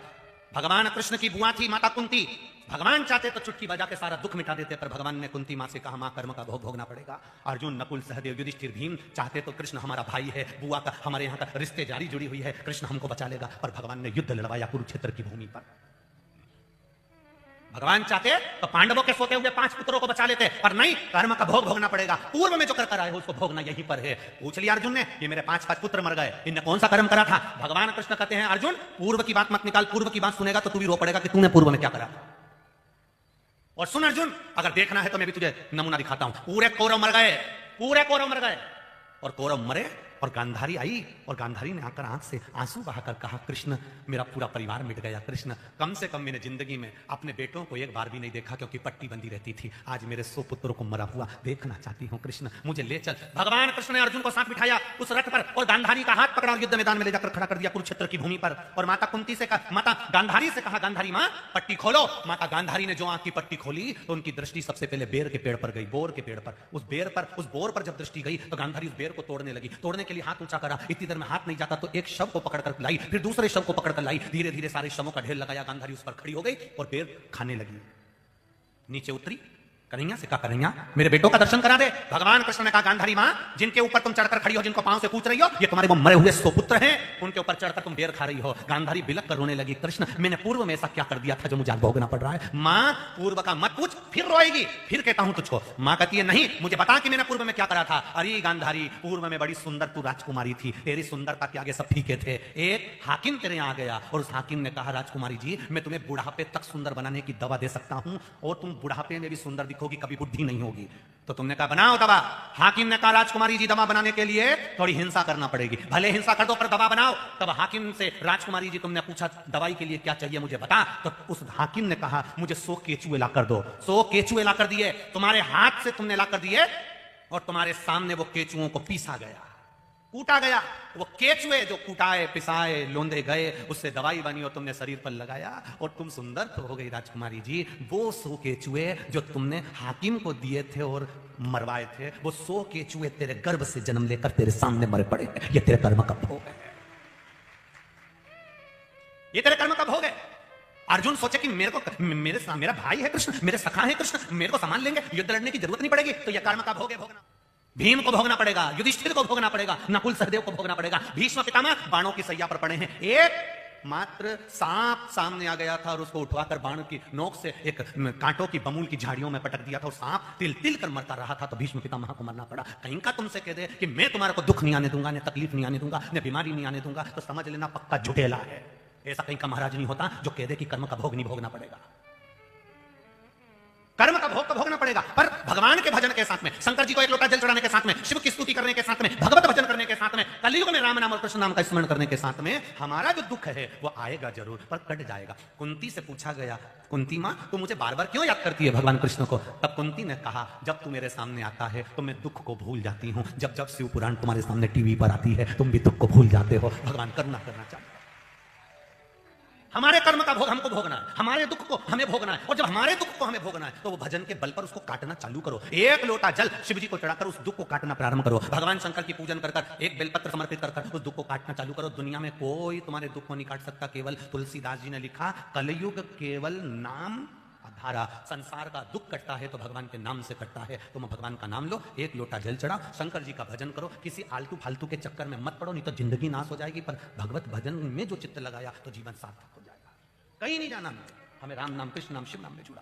भगवान कृष्ण की बुआ थी माता कुंती, भगवान चाहते तो चुटकी बजा के सारा दुख मिटा देते, पर भगवान ने कुंती मां से कहा, मां कर्म का भोग भोगना पड़ेगा। अर्जुन, नकुल, सहदेव, युधिष्ठिर, भीम चाहते तो कृष्ण हमारा भाई है, बुआ का हमारे यहाँ का रिश्ते जारी जुड़ी हुई है, कृष्ण हमको बचा लेगा, पर भगवान ने युद्ध लड़वाया कुरुक्षेत्र की भूमि पर। भगवान चाहते तो पांडवों के सोते हुए 5 पुत्रों को बचा लेते, पर नहीं, कर्म का भोग भोगना पड़ेगा। पूर्व में जो कर आए हो उसको भोगना यहीं पर है। पूछ लिया अर्जुन ने, ये मेरे 5 पुत्र मर गए, इनने कौन सा कर्म करा था? भगवान कृष्ण कहते हैं, अर्जुन पूर्व की बात मत निकाल, पूर्व की बात सुनेगा तो तू भी रो पड़ेगा कि तूने पूर्व में क्या करा। और सुन अर्जुन, अगर देखना है तो मैं भी तुझे नमूना दिखाता हूं। पूरे कौरव मर गए, पूरे कौरव मर गए, और कौरव मरे और गांधारी आई, और गांधारी ने आकर आंख से आंसू बहाकर कहा, कृष्ण मेरा पूरा परिवार मिट गया, कृष्ण कम से कम मैंने जिंदगी में अपने बेटों को एक बार भी नहीं देखा, क्योंकि पट्टी बंदी रहती थी, आज मेरे 100 पुत्रों को मरा हुआ देखना चाहती हूं, कृष्ण मुझे ले चल। भगवान कृष्ण ने अर्जुन को साथ बिठाया उस रथ पर, और गांधारी का हाथ पकड़ा और युद्ध मैदान में ले जाकर खड़ा कर दिया कुरुक्षेत्र की भूमि पर। और माता कुंती से कहा, माता गांधारी से कहा, गांधारी मां पट्टी खोलो। माता गांधारी ने जो आंख की पट्टी खोली तो उनकी दृष्टि सबसे पहले बेर के पेड़ पर गई, बोर के पेड़ पर। उस बोर पर जब दृष्टि गई तो गांधारी उस बेर को तोड़ने लगी, तोड़ने के लिए हाथ ऊंचा करा, इतनी देर में हाथ नहीं जाता तो एक शव को पकड़कर लाई, फिर दूसरे शव को पकड़कर लाई, धीरे धीरे सारे शवों का ढेर लगाया, गांधारी उस पर खड़ी हो गई और बेर खाने लगी। नीचे उतरी, कन्हैया से कहा, कन्हैया मेरे बेटों का दर्शन करा दे। भगवान कृष्ण ने कहा, गांधारी मां, जिनके ऊपर तुम चढ़कर खड़ी हो, जिनको पांव से कूच रही हो, ये तुम्हारे वो मरे हुए सुपुत्र हैं, उनके ऊपर चढ़कर तुम बेर खा रही हो। गांधारी बिलक कर रोने लगी, कृष्ण मैंने पूर्व में ऐसा क्या कर दिया था जो मुझे आज भोगना पड़ रहा है? मां, पूर्व का मत पूछ, फिर रोएगी, फिर कहता हूं तुझको। मां कहती है, नहीं, मुझे बता कि मैंने पूर्व में क्या करा था। अरे गांधारी, पूर्व में बड़ी सुंदर तू राजकुमारी थी, तेरी सुंदरता के आगे सब फीके थे। एक हाकिम तेरे यहां आ गया और उस हाकिम ने कहा, राजकुमारी जी, मैं तुम्हें बुढ़ापे तक सुंदर बनाने की दवा दे सकता हूं और तुम बुढ़ापे में भी सुंदर दिखोगी, कभी बुद्धि नहीं होगी। तो तुमने कहा, बनाओ दवा। हाकिम ने कहा, राजकुमारी जी, दवा बनाने के लिए थोड़ी हिंसा करना पड़ेगी। भले हिंसा कर दो पर दवा बनाओ। तब हाकिम से, राजकुमारी जी, तुमने पूछा दवाई के लिए क्या चाहिए मुझे बता। तो उस हाकिम ने कहा, मुझे 100 केचुए ला कर दो। 100 केचुए ला कर दिए, तुम्हारे हाथ से तुमने ला कर दिए और तुम्हारे सामने वो केचुओं को पीसा गया, कूटा गया। वो केचुए जो कूटाए, पिसाए, लोंदे गए, उससे दवाई बनी और तुमने शरीर पर लगाया और तुम सुंदर तो हो गई राजकुमारी जी। वो 100 केचुए जो तुमने हाकिम को दिए थे और मरवाए थे, वो 100 केचुए तेरे गर्भ से जन्म लेकर तेरे सामने मरे पड़े हैं। ये तेरे कर्म का भोग है, ये तेरे कर्म का भोग है। अर्जुन सोचे कि मेरा भाई है कृष्ण, मेरे सखा है कृष्ण, मेरे को संभाल लेंगे, युद्ध लड़ने की जरूरत नहीं पड़ेगी। तो यह कर्म का भोग है, भोगना। भीम को भोगना पड़ेगा, युधिष्ठिर को भोगना पड़ेगा, नकुल सहदेव को भोगना पड़ेगा। भीष्म पितामह बाणों की सैया पर पड़े हैं। एक मात्र सांप सामने आ गया था और उसको उठवाकर बाण की नोक से एक कांटों की बमूल की झाड़ियों में पटक दिया था और सांप तिल तिल कर मरता रहा था। तो भीष्म पितामह को मरना पड़ा। कहीं का तुमसे कह दे कि मैं तुम्हारे को दुख नहीं आने दूंगा, न तकलीफ नहीं आने दूंगा, न बीमारी नहीं आने दूंगा, तो समझ लेना पक्का झुठेला है। ऐसा कहीं का महाराज नहीं होता जो कह दे कि कर्म का भोग नहीं भोगना पड़ेगा। कर्म का भोग तो भोगना पड़ेगा, पर भगवान के भजन के साथ में, शंकर जी को एक लोटा जल चढ़ाने के साथ में, शिव की स्तुति करने के साथ में, भगवत भजन करने के साथ में, कलयुग में राम नाम और कृष्ण नाम का स्मरण करने के साथ में हमारा जो दुख है वो आएगा जरूर, पर कट जाएगा। कुंती से पूछा गया, कुंती मां, तू मुझे बार बार क्यों याद करती है भगवान कृष्ण को? तब कुंती ने कहा, जब तू मेरे सामने आता है तो मैं दुख को भूल जाती हूं। जब जब शिव पुराण तुम्हारे सामने टीवी पर आती है तुम भी दुख को भूल जाते हो। भगवान करना चाहते, हमारे कर्म का भोग हमको भोगना है, हमारे दुख को हमें भोगना है। और जब हमारे दुख को हमें भोगना है तो वो भजन के बल पर उसको काटना चालू करो। एक लोटा जल शिव जी को चढ़ाकर उस दुख को काटना प्रारंभ करो। भगवान शंकर की पूजन कर एक बेलपत्र समर्पित कर उस दुख को काटना चालू करो। दुनिया में कोई तुम्हारे दुख को नहीं काट सकता। केवल तुलसीदास जी ने लिखा, कलयुग केवल नाम आधारा। संसार का दुख कटता है तो भगवान के नाम से कटता है। तुम भगवान का नाम लो, एक लोटा जल चढ़ाओ, शंकर जी का भजन करो। किसी आलतू फालतू के चक्कर में मत पड़ो, नहीं तो जिंदगी नाश हो जाएगी। पर भगवत भजन में जो चित्त लगाया तो जीवन सार्थक हो जाएगा। कहीं नहीं जाना, हमें राम नाम, कृष्ण नाम, शिव नाम में जुड़ा।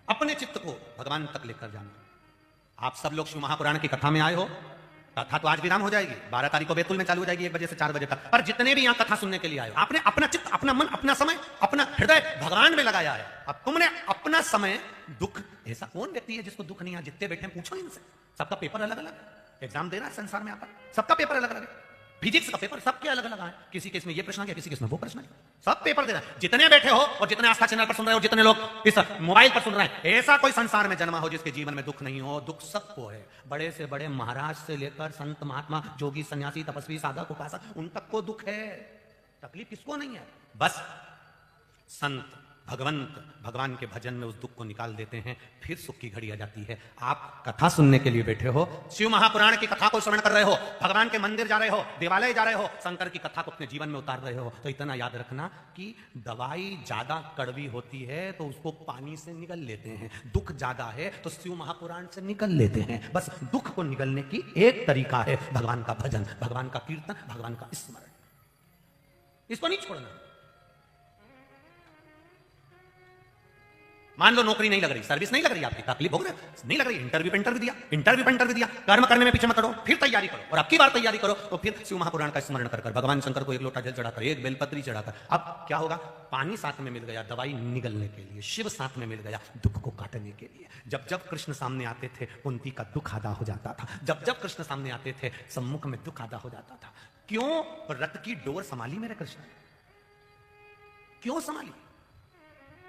अपने चित्त को भगवान तक लेकर जाना। आप सब लोग शिव महापुराण की कथा में आए हो। कथा तो आज विराम हो जाएगी, 12 तारीख को बैतुल में चालू हो जाएगी 1 बजे से 4 बजे तक। पर जितने भी यहां कथा सुनने के लिए आए हो, आपने अपना चित्त, अपना मन, अपना समय, अपना हृदय भगवान में लगाया है। अब तुमने अपना समय, दुख, ऐसा कौन व्यक्ति है जिसको दुख नहीं है? जितने बैठे पूछो इनसे। सबका पेपर अलग अलग है, एग्जाम देना है संसार में आकर, सबका पेपर अलग अलग है। फिजिक्स का पेपर सबके अलग अलग है, किसी केस में ये प्रश्न आ गया, किसी केस में वो प्रश्न आ गया। सब पेपर दे रहा है। जितने बैठे हो और जितने आस्था चैनल पर सुन रहे हो, जितने लोग इस मोबाइल पर सुन रहे हैं, ऐसा कोई संसार में जन्मा हो जिसके जीवन में दुख नहीं हो। दुख सबको है, बड़े से बड़े महाराज से लेकर संत महात्मा, जोगी सन्यासी, तपस्वी, साधक, उपासक, उन तक को दुख है। तकलीफ किसको नहीं है? बस संत भगवंत भगवान के भजन में उस दुख को निकाल देते हैं, फिर सुख की घड़ी आ जाती है। आप कथा सुनने के लिए बैठे हो, शिव महापुराण की कथा को श्रवण कर रहे हो, भगवान के मंदिर जा रहे हो, देवालय जा रहे हो, शंकर की कथा को अपने जीवन में उतार रहे हो, तो इतना याद रखना कि दवाई ज्यादा कड़वी होती है तो उसको पानी से निगल लेते हैं, दुख ज्यादा है तो शिव महापुराण से निगल लेते हैं। बस दुख को निगलने की एक तरीका है, भगवान का भजन, भगवान का कीर्तन, भगवान का स्मरण। इसको नहीं छोड़ना। मान लो नौकरी नहीं लग रही, सर्विस नहीं लग रही, आपकी तकलीफ भोग रहे, नहीं लग रही, इंटरव्यू पे इंटरव्यू दिया, कर्म करने में पीछे मत करो, फिर तैयारी करो, और अब की बार तैयारी करो तो फिर शिव महापुराण का स्मरण कर भगवान शंकर को एक लोटा जल चढ़ाकर, एक बेलपत्री चढ़ाकर, अब क्या होगा? पानी साथ में मिल गया, दवाई निगलने के लिए, शिव साथ में मिल गया दुख को काटने के लिए। जब जब कृष्ण सामने आते थे कुंती का दुख आधा हो जाता था, जब जब कृष्ण सामने आते थे सम्मुख में दुख आधा हो जाता था। क्यों? रथ की डोर संभाली मेरे कृष्ण, क्यों संभाली?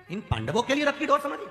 इन पांडवों के लिए रथ की डोर संभाली।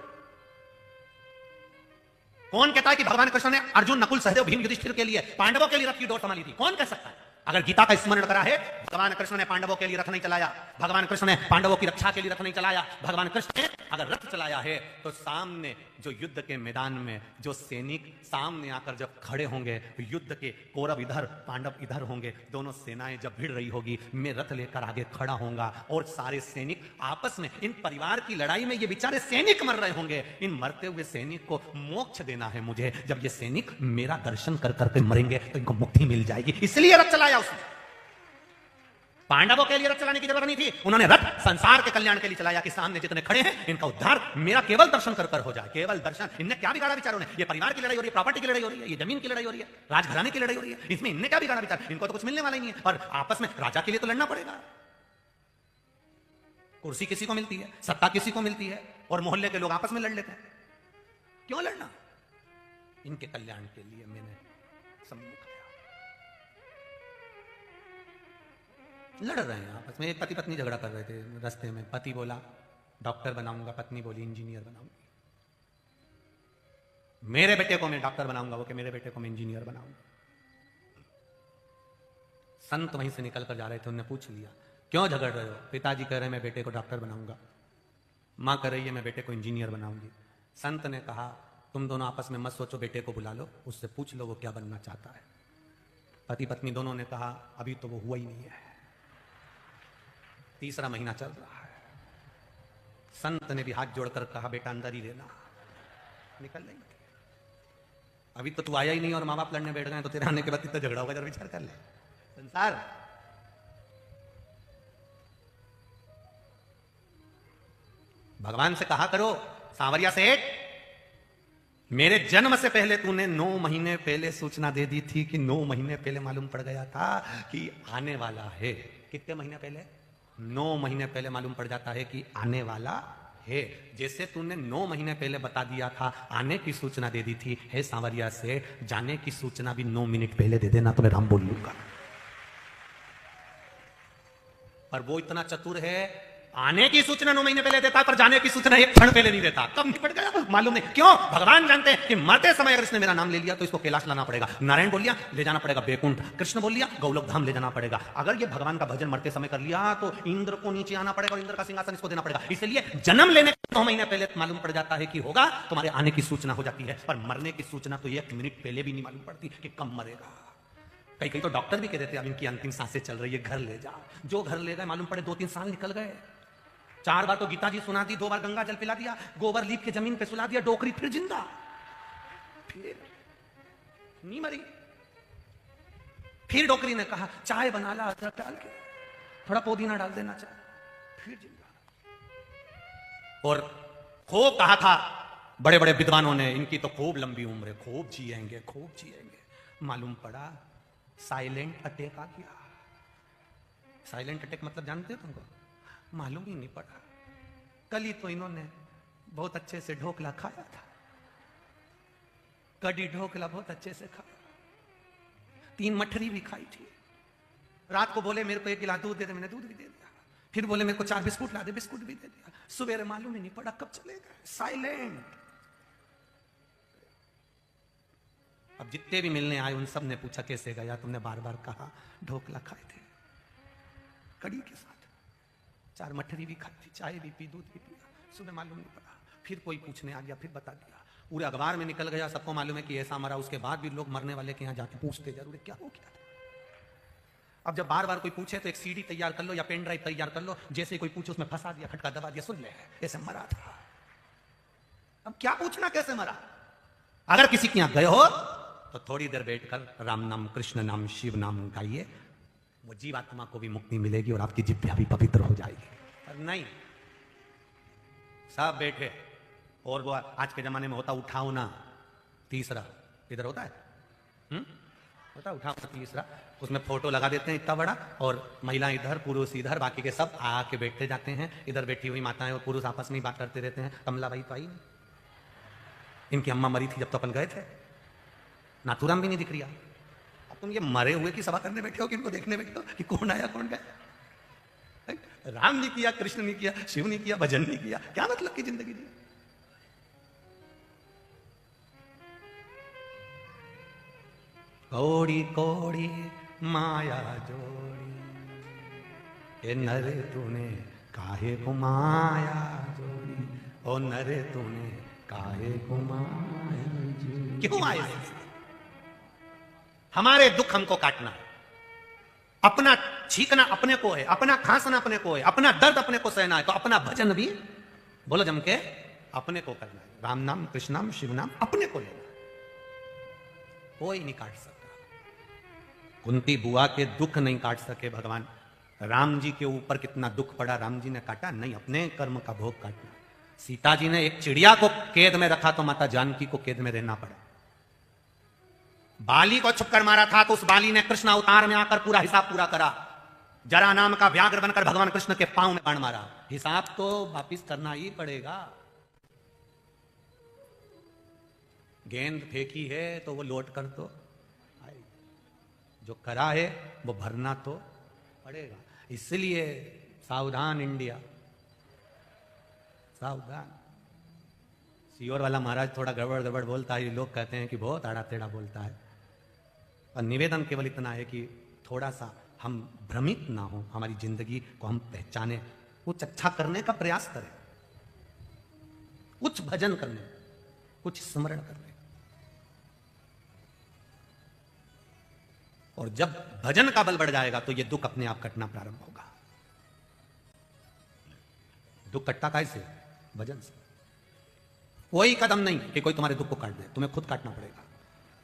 कौन कहता है कि भगवान कृष्ण ने अर्जुन, नकुल, सहदेव, भीम, युधिष्ठिर के लिए, पांडवों के लिए रथ की डोर संभाली थी? कौन कह सकता है? अगर गीता का स्मरण करा है, भगवान कृष्ण ने पांडवों के लिए रथ नहीं चलाया, भगवान कृष्ण ने पांडवों की रक्षा के लिए रथ नहीं चलाया, भगवान कृष्ण ने अगर रथ चलाया है तो सामने जो युद्ध के मैदान में जो सैनिक सामने आकर जब खड़े होंगे, युद्ध के कौरव इधर पांडव इधर होंगे, दोनों सेनाएं जब भिड़ रही होगी, मैं रथ लेकर आगे खड़ा होऊंगा और सारे सैनिक आपस में, इन परिवार की लड़ाई में ये बेचारे सैनिक मर रहे होंगे, इन मरते हुए सैनिक को मोक्ष देना है मुझे। जब ये सैनिक मेरा दर्शन कर करके मरेंगे तो इनको मुक्ति मिल जाएगी, इसलिए रथ चलाया उसने। पांडवों के लिए रथ चलाने की जरूरत नहीं थी, उन्होंने रथ संसार के कल्याण के लिए चलाया कि सामने जितने खड़े हैं इनका उद्धार मेरा केवल दर्शन कर कर हो जाए, केवल दर्शन। इनने क्या बिगाड़ा विचारों ने? ये परिवार की लड़ाई हो रही है, प्रॉपर्टी की लड़ाई हो रही है, ये जमीन की लड़ाई हो रही है, राजघराने की लड़ाई हो रही है, इसमें इनने क्या बिगाड़ा विचार? इनको तो कुछ मिलने वाला ही नहीं है, और आपस में राजा के लिए तो लड़ना पड़ेगा। कुर्सी किसी को मिलती है, सत्ता किसी को मिलती है, और मोहल्ले के लोग आपस में लड़ लेते हैं। क्यों लड़ना? इनके कल्याण के लिए मैंने सम्मुख लड़ रहे हैं आपस में। एक पति पत्नी झगड़ा कर रहे थे रास्ते में, पति बोला डॉक्टर बनाऊंगा, पत्नी बोली इंजीनियर बनाऊंगी। मेरे बेटे को मैं डॉक्टर बनाऊंगा, वो कि मेरे बेटे को मैं इंजीनियर बनाऊंगा। संत वहीं से निकल कर जा रहे थे, उन्होंने पूछ लिया क्यों झगड़ रहे हो? पिताजी कह रहे हैं मैं बेटे को डॉक्टर बनाऊंगा, मां कह रही है मैं बेटे को इंजीनियर बनाऊंगी। संत ने कहा तुम दोनों आपस में मत सोचो, बेटे को बुला लो, उससे पूछ लो वो क्या बनना चाहता है। पति पत्नी दोनों ने कहा अभी तो वो हुआ ही नहीं है, तीसरा महीना चल रहा है। संत ने भी हाथ जोड़कर कहा बेटा अंदर ही रहना, निकल नहीं, अभी तो तू आया ही नहीं और माँ बाप लड़ने बैठ गए, तो तेरे आने के बाद इतना झगड़ा होगा, जरा विचार कर ले। संसार भगवान से कहा करो सांवरिया सेठ, मेरे जन्म से पहले तूने 9 महीने पहले सूचना दे दी थी कि 9 महीने पहले मालूम पड़ गया था कि आने वाला है। कितने महीने पहले? 9 महीने पहले मालूम पड़ जाता है कि आने वाला है। जैसे तूने 9 महीने पहले बता दिया था, आने की सूचना दे दी थी, हे सांवरिया से जाने की सूचना भी 9 मिनट पहले दे देना तो मैं राम बोल लूंगा। पर वो इतना चतुर है, आने की सूचना 9 महीने पहले देता पर जाने की सूचना 1 क्षण पहले नहीं देता। कब निपट गया मालूम नहीं क्यों? भगवान जानते हैं कि मरते समय अगर इसने मेरा नाम ले लिया तो इसको कैलाश लाना पड़ेगा, नारायण बोल लिया ले जाना पड़ेगा बैकुंठ, कृष्ण बोल लिया गौलोक धाम ले जाना पड़ेगा। अगर ये भगवान का भजन मरते समय कर लिया तो इंद्र को नीचे आना पड़ेगा और इंद्र का सिंहासन इसको देना पड़ेगा। इसलिए जन्म लेने के 9 महीने पहले मालूम पड़ जाता है कि होगा, तुम्हारे आने की सूचना हो जाती है, पर मरने की सूचना तो 1 मिनट पहले भी नहीं मालूम पड़ती कि कब मरेगा। कई कई तो डॉक्टर भी कह देते अब इनकी अंतिम सांसें चल रही है, घर ले जा। जो घर ले गए मालूम पड़े 2-3 साल निकल गए। 4 बार तो गीता जी सुना दी, 2 बार गंगा जल पिला दिया, गोबर लीप के जमीन पे सुला दिया, डोकरी फिर जिंदा, फिर नहीं मरी। फिर डोकरी ने कहा चाय बना ला अदरक डाल के, थोड़ा पुदीना डाल देना चाय, फिर जिंदा। और खूब कहा था बड़े बड़े विद्वानों ने इनकी तो खूब लंबी उम्र है, खूब जिएंगे खूब जिएंगे। मालूम पड़ा साइलेंट अटैक आ गया। साइलेंट अटैक मतलब जानते हो तुमको? मालूम ही नहीं पड़ा। कल ही तो इन्होंने बहुत अच्छे से ढोकला खाया था, कड़ी ढोकला बहुत अच्छे से खाया, 3 मठरी भी खाई थी। रात को बोले मेरे को 1 गिलास दूध दे दे, मैंने दूध भी दे दिया। फिर बोले मेरे को 4 बिस्कुट ला दे, बिस्कुट भी दे दिया। सवेरे मालूम ही नहीं पड़ा कब चले गए, साइलेंट। अब जितने भी मिलने आए उन सब ने पूछा कैसे गया, तुमने बार बार कहा ढोकला खाए थे कड़ी के साथ, 4 मठरी भी खाई थी, चाय भी पी, दूध भी पिया, सुबह मालूम नहीं पड़ा। फिर कोई पूछने आ गया, फिर बता दिया, पूरे अखबार में निकल गया, सबको मालूम है कि ऐसा मरा। उसके बाद भी लोग मरने वाले के यहाँ जाके पूछते जरूर क्या हो गया था। अब जब बार बार कोई पूछे तो एक सीडी तैयार कर लो या पेन ड्राइव तैयार कर लो, जैसे कोई पूछे उसमें फंसा दिया, खटका दबा दिया, सुन ले ऐसे मरा था। अब क्या पूछना कैसे मरा? अगर किसी के यहाँ गए हो तो थोड़ी देर बैठकर राम नाम, कृष्ण नाम, शिव नाम गाइए, वो जीवात्मा को भी मुक्ति मिलेगी और आपकी जिभ्या भी पवित्र हो जाएगी। पर नहीं, सब बैठे, और वो आज के जमाने में होता उठाओ ना तीसरा, इधर होता है होता उठाओ ना तीसरा, उसमें फोटो लगा देते हैं इतना बड़ा, और महिला इधर पुरुष इधर, बाकी के सब आके बैठते जाते हैं। इधर बैठी हुई माताएं और पुरुष आपस में बात करते रहते हैं। कमलाबाई तो आई नहीं, इनकी अम्मा मरी थी जब तो अपन गए थे, नाथुराम भी नहीं दिख रही। अब तुम ये मरे हुए की सभा करने बैठे हो कि इनको देखने बैठे हो कि कौन आया कौन गया? राम नहीं किया, कृष्ण नहीं किया, शिव नहीं किया, भजन नहीं किया, क्या मतलब की जिंदगी दी? कौड़ी कौड़ी माया जोड़ी, ए नरे तूने काहे को माया जोड़ी, ओ नरे तूने काहे को माया जोड़ी। क्यों आए? हमारे दुख हमको काटना है, अपना छींकना अपने को है, अपना खांसना अपने को है, अपना दर्द अपने को सहना है, तो अपना भजन भी बोलो जम के अपने को करना है। राम नाम, कृष्ण नाम, शिव नाम अपने को लेना, कोई नहीं काट सकता। कुंती बुआ के दुख नहीं काट सके भगवान। राम जी के ऊपर कितना दुख पड़ा, राम जी ने काटा नहीं, अपने कर्म का भोग काटना। सीता जी ने एक चिड़िया को कैद में रखा तो माता जानकी को कैद में रहना पड़ा। बाली को छुपकर मारा था तो उस बाली ने कृष्ण अवतार में आकर पूरा हिसाब पूरा करा। जरा नाम का व्याघ्र बनकर भगवान कृष्ण के पांव में बाण मारा। हिसाब तो वापिस करना ही पड़ेगा। गेंद फेंकी है तो वो लौट कर तो आएगी, जो करा है वो भरना तो पड़ेगा। इसलिए सावधान इंडिया, सावधान। सीओर वाला महाराज थोड़ा गड़बड़ गड़बड़ बोलता है, लोग कहते हैं कि बहुत आड़ा टेढ़ा बोलता है। और निवेदन केवल इतना है कि थोड़ा सा हम भ्रमित ना हो, हमारी जिंदगी को हम पहचाने, कुछ अच्छा करने का प्रयास करें, कुछ भजन करने, कुछ स्मरण करने। और जब भजन का बल बढ़ जाएगा तो ये दुख अपने आप कटना प्रारंभ होगा। दुख कटता कैसे? भजन से। कोई कदम नहीं कि कोई तुम्हारे दुख को काट दे, तुम्हें खुद काटना पड़ेगा।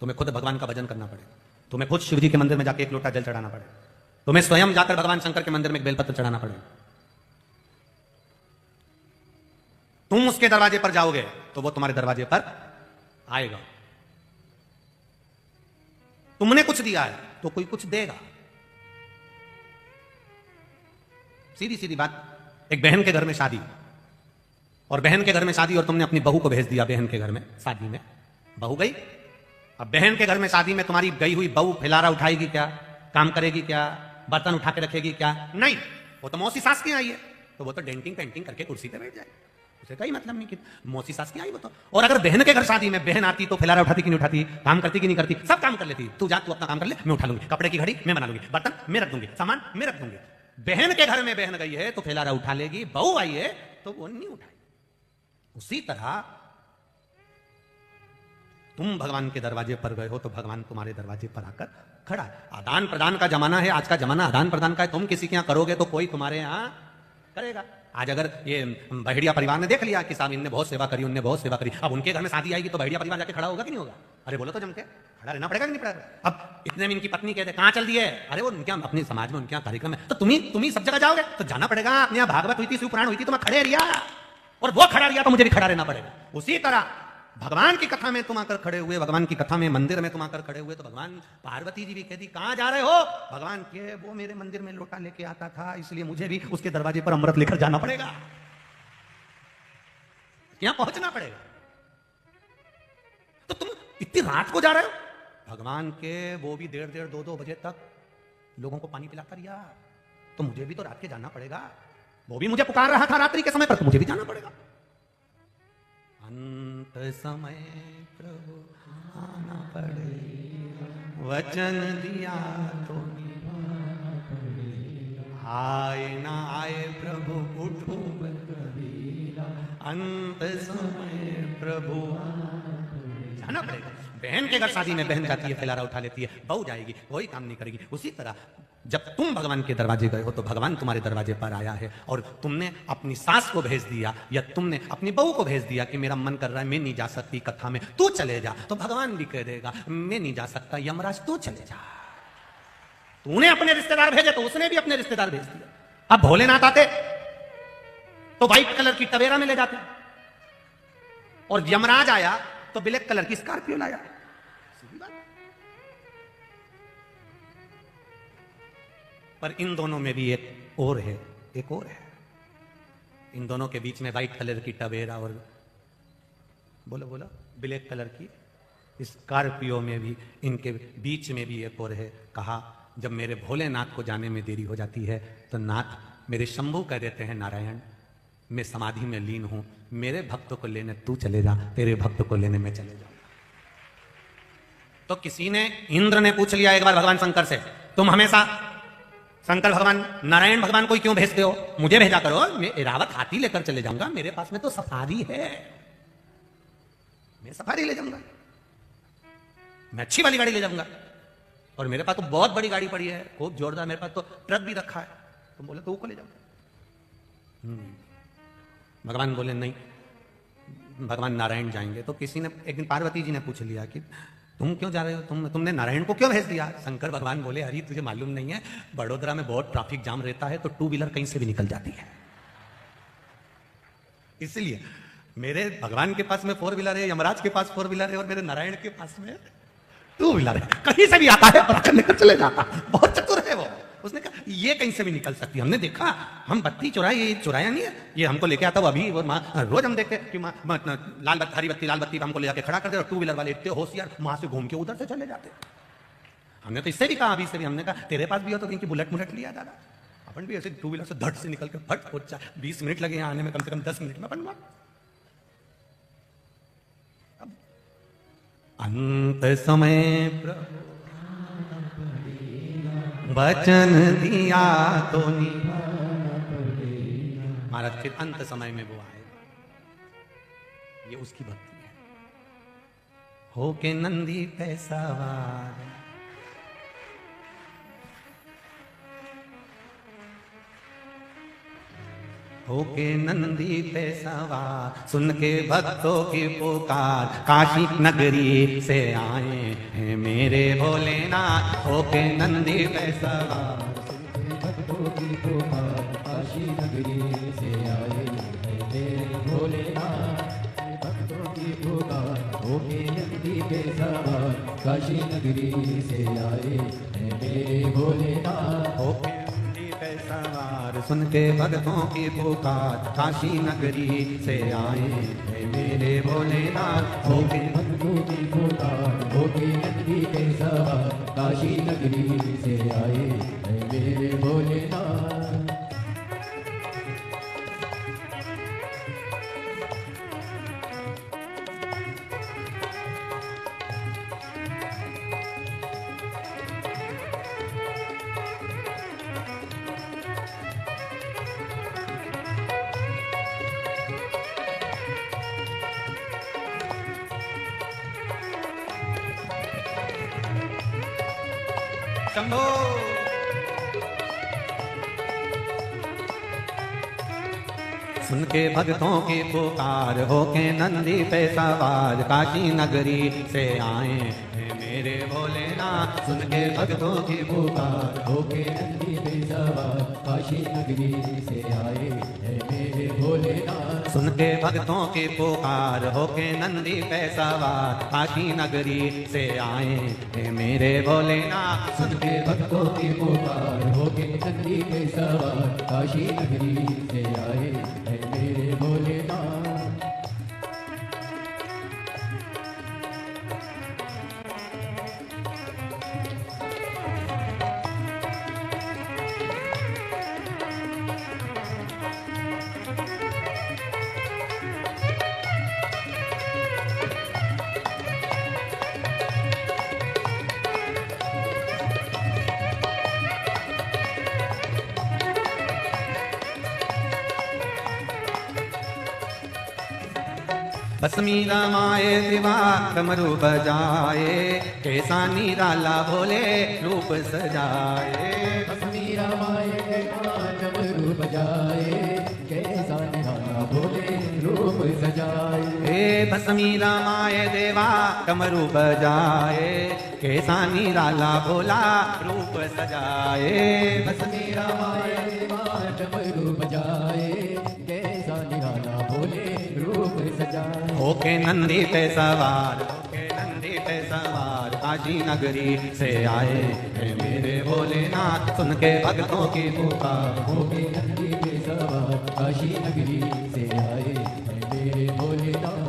तुम्हें खुद भगवान का भजन करना पड़ेगा। तुम्हें खुद शिवजी के मंदिर में जाके एक लोटा जल चढ़ाना पड़ेगा। तुम्हें स्वयं जाकर भगवान शंकर के मंदिर में एक बेलपत्र चढ़ाना पड़ेगा। तुम उसके दरवाजे पर जाओगे तो वो तुम्हारे दरवाजे पर आएगा। तुमने कुछ दिया है तो कोई कुछ देगा। सीधी सीधी बात। एक बहन के घर में शादी, और बहन के घर में शादी, और तुमने अपनी बहू को भेज दिया बहन के घर में शादी में। बहू गई, अब बहन के घर में शादी में तुम्हारी गई हुई बहू फिलारा उठाएगी क्या? काम करेगी क्या? बर्तन उठा के रखेगी क्या? नहीं, वो तो मौसी सास की आई है, तो वो तो डेंटिंग पेंटिंग करके कुर्सी पे बैठ जाए, उसे कोई मतलब नहीं कि मौसी सास की आई वो तो। और अगर बहन के घर शादी में बहन आती तो फिलारा उठाती कि नहीं उठाती? काम करती कि नहीं करती? सब काम कर लेती। तू जा, तू अपना काम कर ले, मैं उठा लूंगी। कपड़े की घड़ी मैं बना लूंगी, बर्तन मैं रख दूंगी, सामान मैं रख दूंगी। बहन के घर में बहन गई है तो फिलारा उठा लेगी, बहू आई है तो वो नहीं उठाएगी। उसी तरह तुम भगवान के दरवाजे पर गए हो तो भगवान तुम्हारे दरवाजे पर आकर खड़ा है। आदान प्रदान का जमाना है, आज का जमाना आदान प्रदान का है। तुम किसी के यहां करोगे तो कोई तुम्हारे यहां करेगा। आज अगर ये बहेड़िया परिवार ने देख लिया कि साहब इनने बहुत सेवा करी, उनने बहुत सेवा करी, अब उनके घर में शादी आएगी तो बहेड़िया परिवार जाके खड़ा होगा कि नहीं होगा? अरे बोलो तो जम के खड़ा रहना पड़ेगा कि नहीं पड़ेगा? अब इतने में इनकी पत्नी कहते कहां चल दी है? अरे वो उनके अपने समाज में उनके यहाँ कार्यक्रम है, तो तुम्ही सब जगह जाओगे तो जाना पड़ेगा। अपने यहाँ भागवत हुई थी, शिवपुराण हुई थी, तो मैं खड़े रिया, और वो खड़ा रिया तो मुझे भी खड़ा रहना पड़ेगा। उसी तरह भगवान की कथा में तुम आकर खड़े हुए, भगवान की कथा में मंदिर में तुम आकर खड़े हुए, तो भगवान पार्वती जी भी कहती कहां जा रहे हो? भगवान के वो मेरे मंदिर में लोटा लेके आता था, इसलिए मुझे भी उसके दरवाजे पर अमृत लेकर जाना पड़ेगा, यहां पहुंचना पड़ेगा। तो तुम इतनी रात को जा रहे हो भगवान के, वो भी 1:30 2 बजे तक लोगों को पानी पिलाता रिया, तो मुझे भी तो रात के जाना पड़ेगा। वो भी मुझे पुकार रहा था रात्रि के समय पर, तो मुझे भी जाना पड़ेगा। अंत समय प्रभु आना पड़ेगा, वचन दिया तो निभाना पड़ेगा। आए ना आए प्रभु उठो कबीरा, अंत समय प्रभु जाना पड़ेगा। बहन के घर शादी में बहन जाती है, फिलारा उठा लेती है, बहू जाएगी, वही काम नहीं करेगी। उसी तरह जब तुम भगवान के दरवाजे गए हो तो भगवान तुम्हारे दरवाजे पर आया है, और तुमने अपनी सास को भेज दिया या तुमने अपनी बहू को भेज दिया कि मेरा मन कर रहा है, मैं नहीं जा सकती कथा में, तू चले जा, तो भगवान भी कह देगा मैं नहीं जा सकता यमराज तू चले जा। तूने अपने रिश्तेदार भेजे तो उसने भी अपने रिश्तेदार भेज दिया। अब भोलेनाथ आते तो व्हाइट कलर की टवेरा में ले जाते, और यमराज आया तो ब्लैक कलर की स्कॉर्पियो लाया। पर इन दोनों में भी एक और है, एक और है। इन दोनों के बीच में व्हाइट कलर की टवेरा और बोलो बोलो ब्लैक कलर की स्कॉर्पियो में भी, इनके बीच में भी एक और है। कहा जब मेरे भोलेनाथ को जाने में देरी हो जाती है तो नाथ मेरे शंभू कह देते हैं नारायण मैं समाधि में लीन हूं, मेरे भक्त को लेने तू चले जा, तेरे भक्त को लेने में चले जाऊंगा। तो किसी ने, इंद्र ने पूछ लिया एक बार भगवान शंकर से तुम हमेशा शंकर भगवान नारायण भगवान को क्यों भेजते हो? मुझे भेजा करो, मैं एरावत हाथी लेकर चले जाऊंगा, मेरे पास में तो सफारी है, मैं सफारी ले जाऊंगा, मैं अच्छी वाली गाड़ी ले जाऊंगा, और मेरे पास तो बहुत बड़ी गाड़ी पड़ी है, खूब जोरदार, मेरे पास तो ट्रक भी रखा है। तुम बोले तो वो को ले जाऊंगा। भगवान बोले नहीं, भगवान नारायण जाएंगे। तो किसी ने एक दिन पार्वती जी ने पूछ लिया कि तुम क्यों जा रहे हो, तुमने नारायण को क्यों भेज दिया? शंकर भगवान बोले अरे तुझे मालूम नहीं है, बड़ोदरा में बहुत ट्रैफिक जाम रहता है, तो टू व्हीलर कहीं से भी निकल जाती है, इसलिए मेरे भगवान के पास में फोर व्हीलर है, यमराज के पास फोर व्हीलर है, और मेरे नारायण के पास में टू व्हीलर है, कहीं से भी आता है और निकल चले जाता। बहुत चतुर है वो। उसने कहा ये कहीं से भी निकल सकती, हमने देखा, हम बत्ती चुराए, ये चुराया नहीं है, ये हमको लेके आता वो अभी, और रोज हम देखते कि लाल बत्ती, हरी बत्ती, लाल बत्ती हमको ले जाके खड़ा कर दे, और टू व्हीलर वाले इतने होशियार वहां से घूम के उधर से चले जाते। हमने तो इससे भी कहा, अभी से भी हमने कहा तेरे पास भी हो तो कहीं की बुलेट मुलेट लिया दादा, अपन भी ऐसे टू व्हीलर से धट से निकल के फट पहुंचा, 20 मिनट लगे आने में, कम से कम 10 मिनट में अपन अंत समय प्रभु वचन दिया तो महाराज फिर अंत समय में वो आए, ये उसकी भक्ति है। हो के नंदी पैसावार, होके नंदी पे सवार, सुन के भक्तों की पुकार, काशी नगरी से आए हैं मेरे भोलेनाथ। होके नंदी पे सवार, सुन के भक्तों की पुकार, काशी नगरी से आए हैं मेरे भोलेनाथ। भक्तों की पुकार, होके नंदी पे सवार, काशी नगरी से आए हैं मेरे भोलेनाथ। होके सवार, सुन के भक्तों की पुकार, काशी नगरी से आए हैं मेरे भोलेनाथ। होके भक्तों की पुकार, होके नंदी पे सवार, काशी नगरी से आए हैं मेरे भोलेनाथ। शंभो सुन के भक्तों की पुकार, होके नंदी पे सवार, काशी नगरी से आए हैं मेरे भोलेनाथ। सुन के भक्तों की पुकार, होके नंदी पे सवार, काशी नगरी से आए हैं मेरे भोलेनाथ। सुन के भक्तों की पुकार, होके नंदी पे सवार, काशी नगरी से आए हैं मेरे भोलेनाथ। सुन के भक्तों की पुकार, होके नंदी पे सवार, काशी नगरी से आए हैं मेरे भोलेनाथ। भस्मी रामाए दिवा डमरू बजाए, कैसा निराला भोले रूप सजाए। भस्मी रामाए दिवा डमरू बजाए, कैसा निराला भोले रूप सजाए। हे भस्मी रामाए देवा डमरू बजाए, कैसा निराला भोला रूप सजाए। भस्मी रामाए दिवा डमरू बजाए, कैसा निराला भोले रूप सजाए। होके नंदी पे सवार, होके नंदी पे सवार, काशी नगरी से आए हैं मेरे भोलेनाथ। सुन के भक्तों की पुकार, होके नंदी पे सवार, काशी नगरी से आए हैं मेरे भोलेनाथ।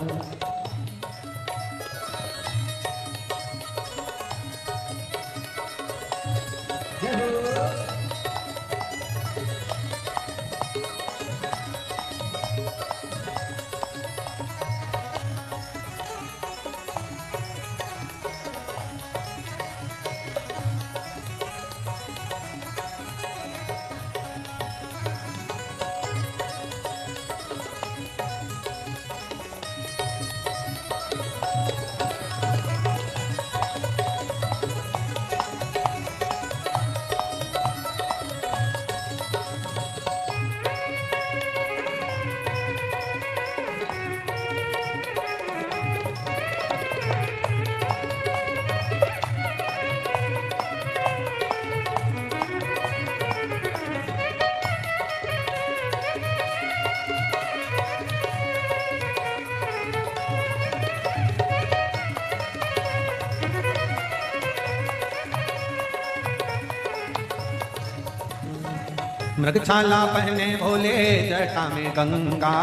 मृगछाला पहने भोले जटा में गंगा,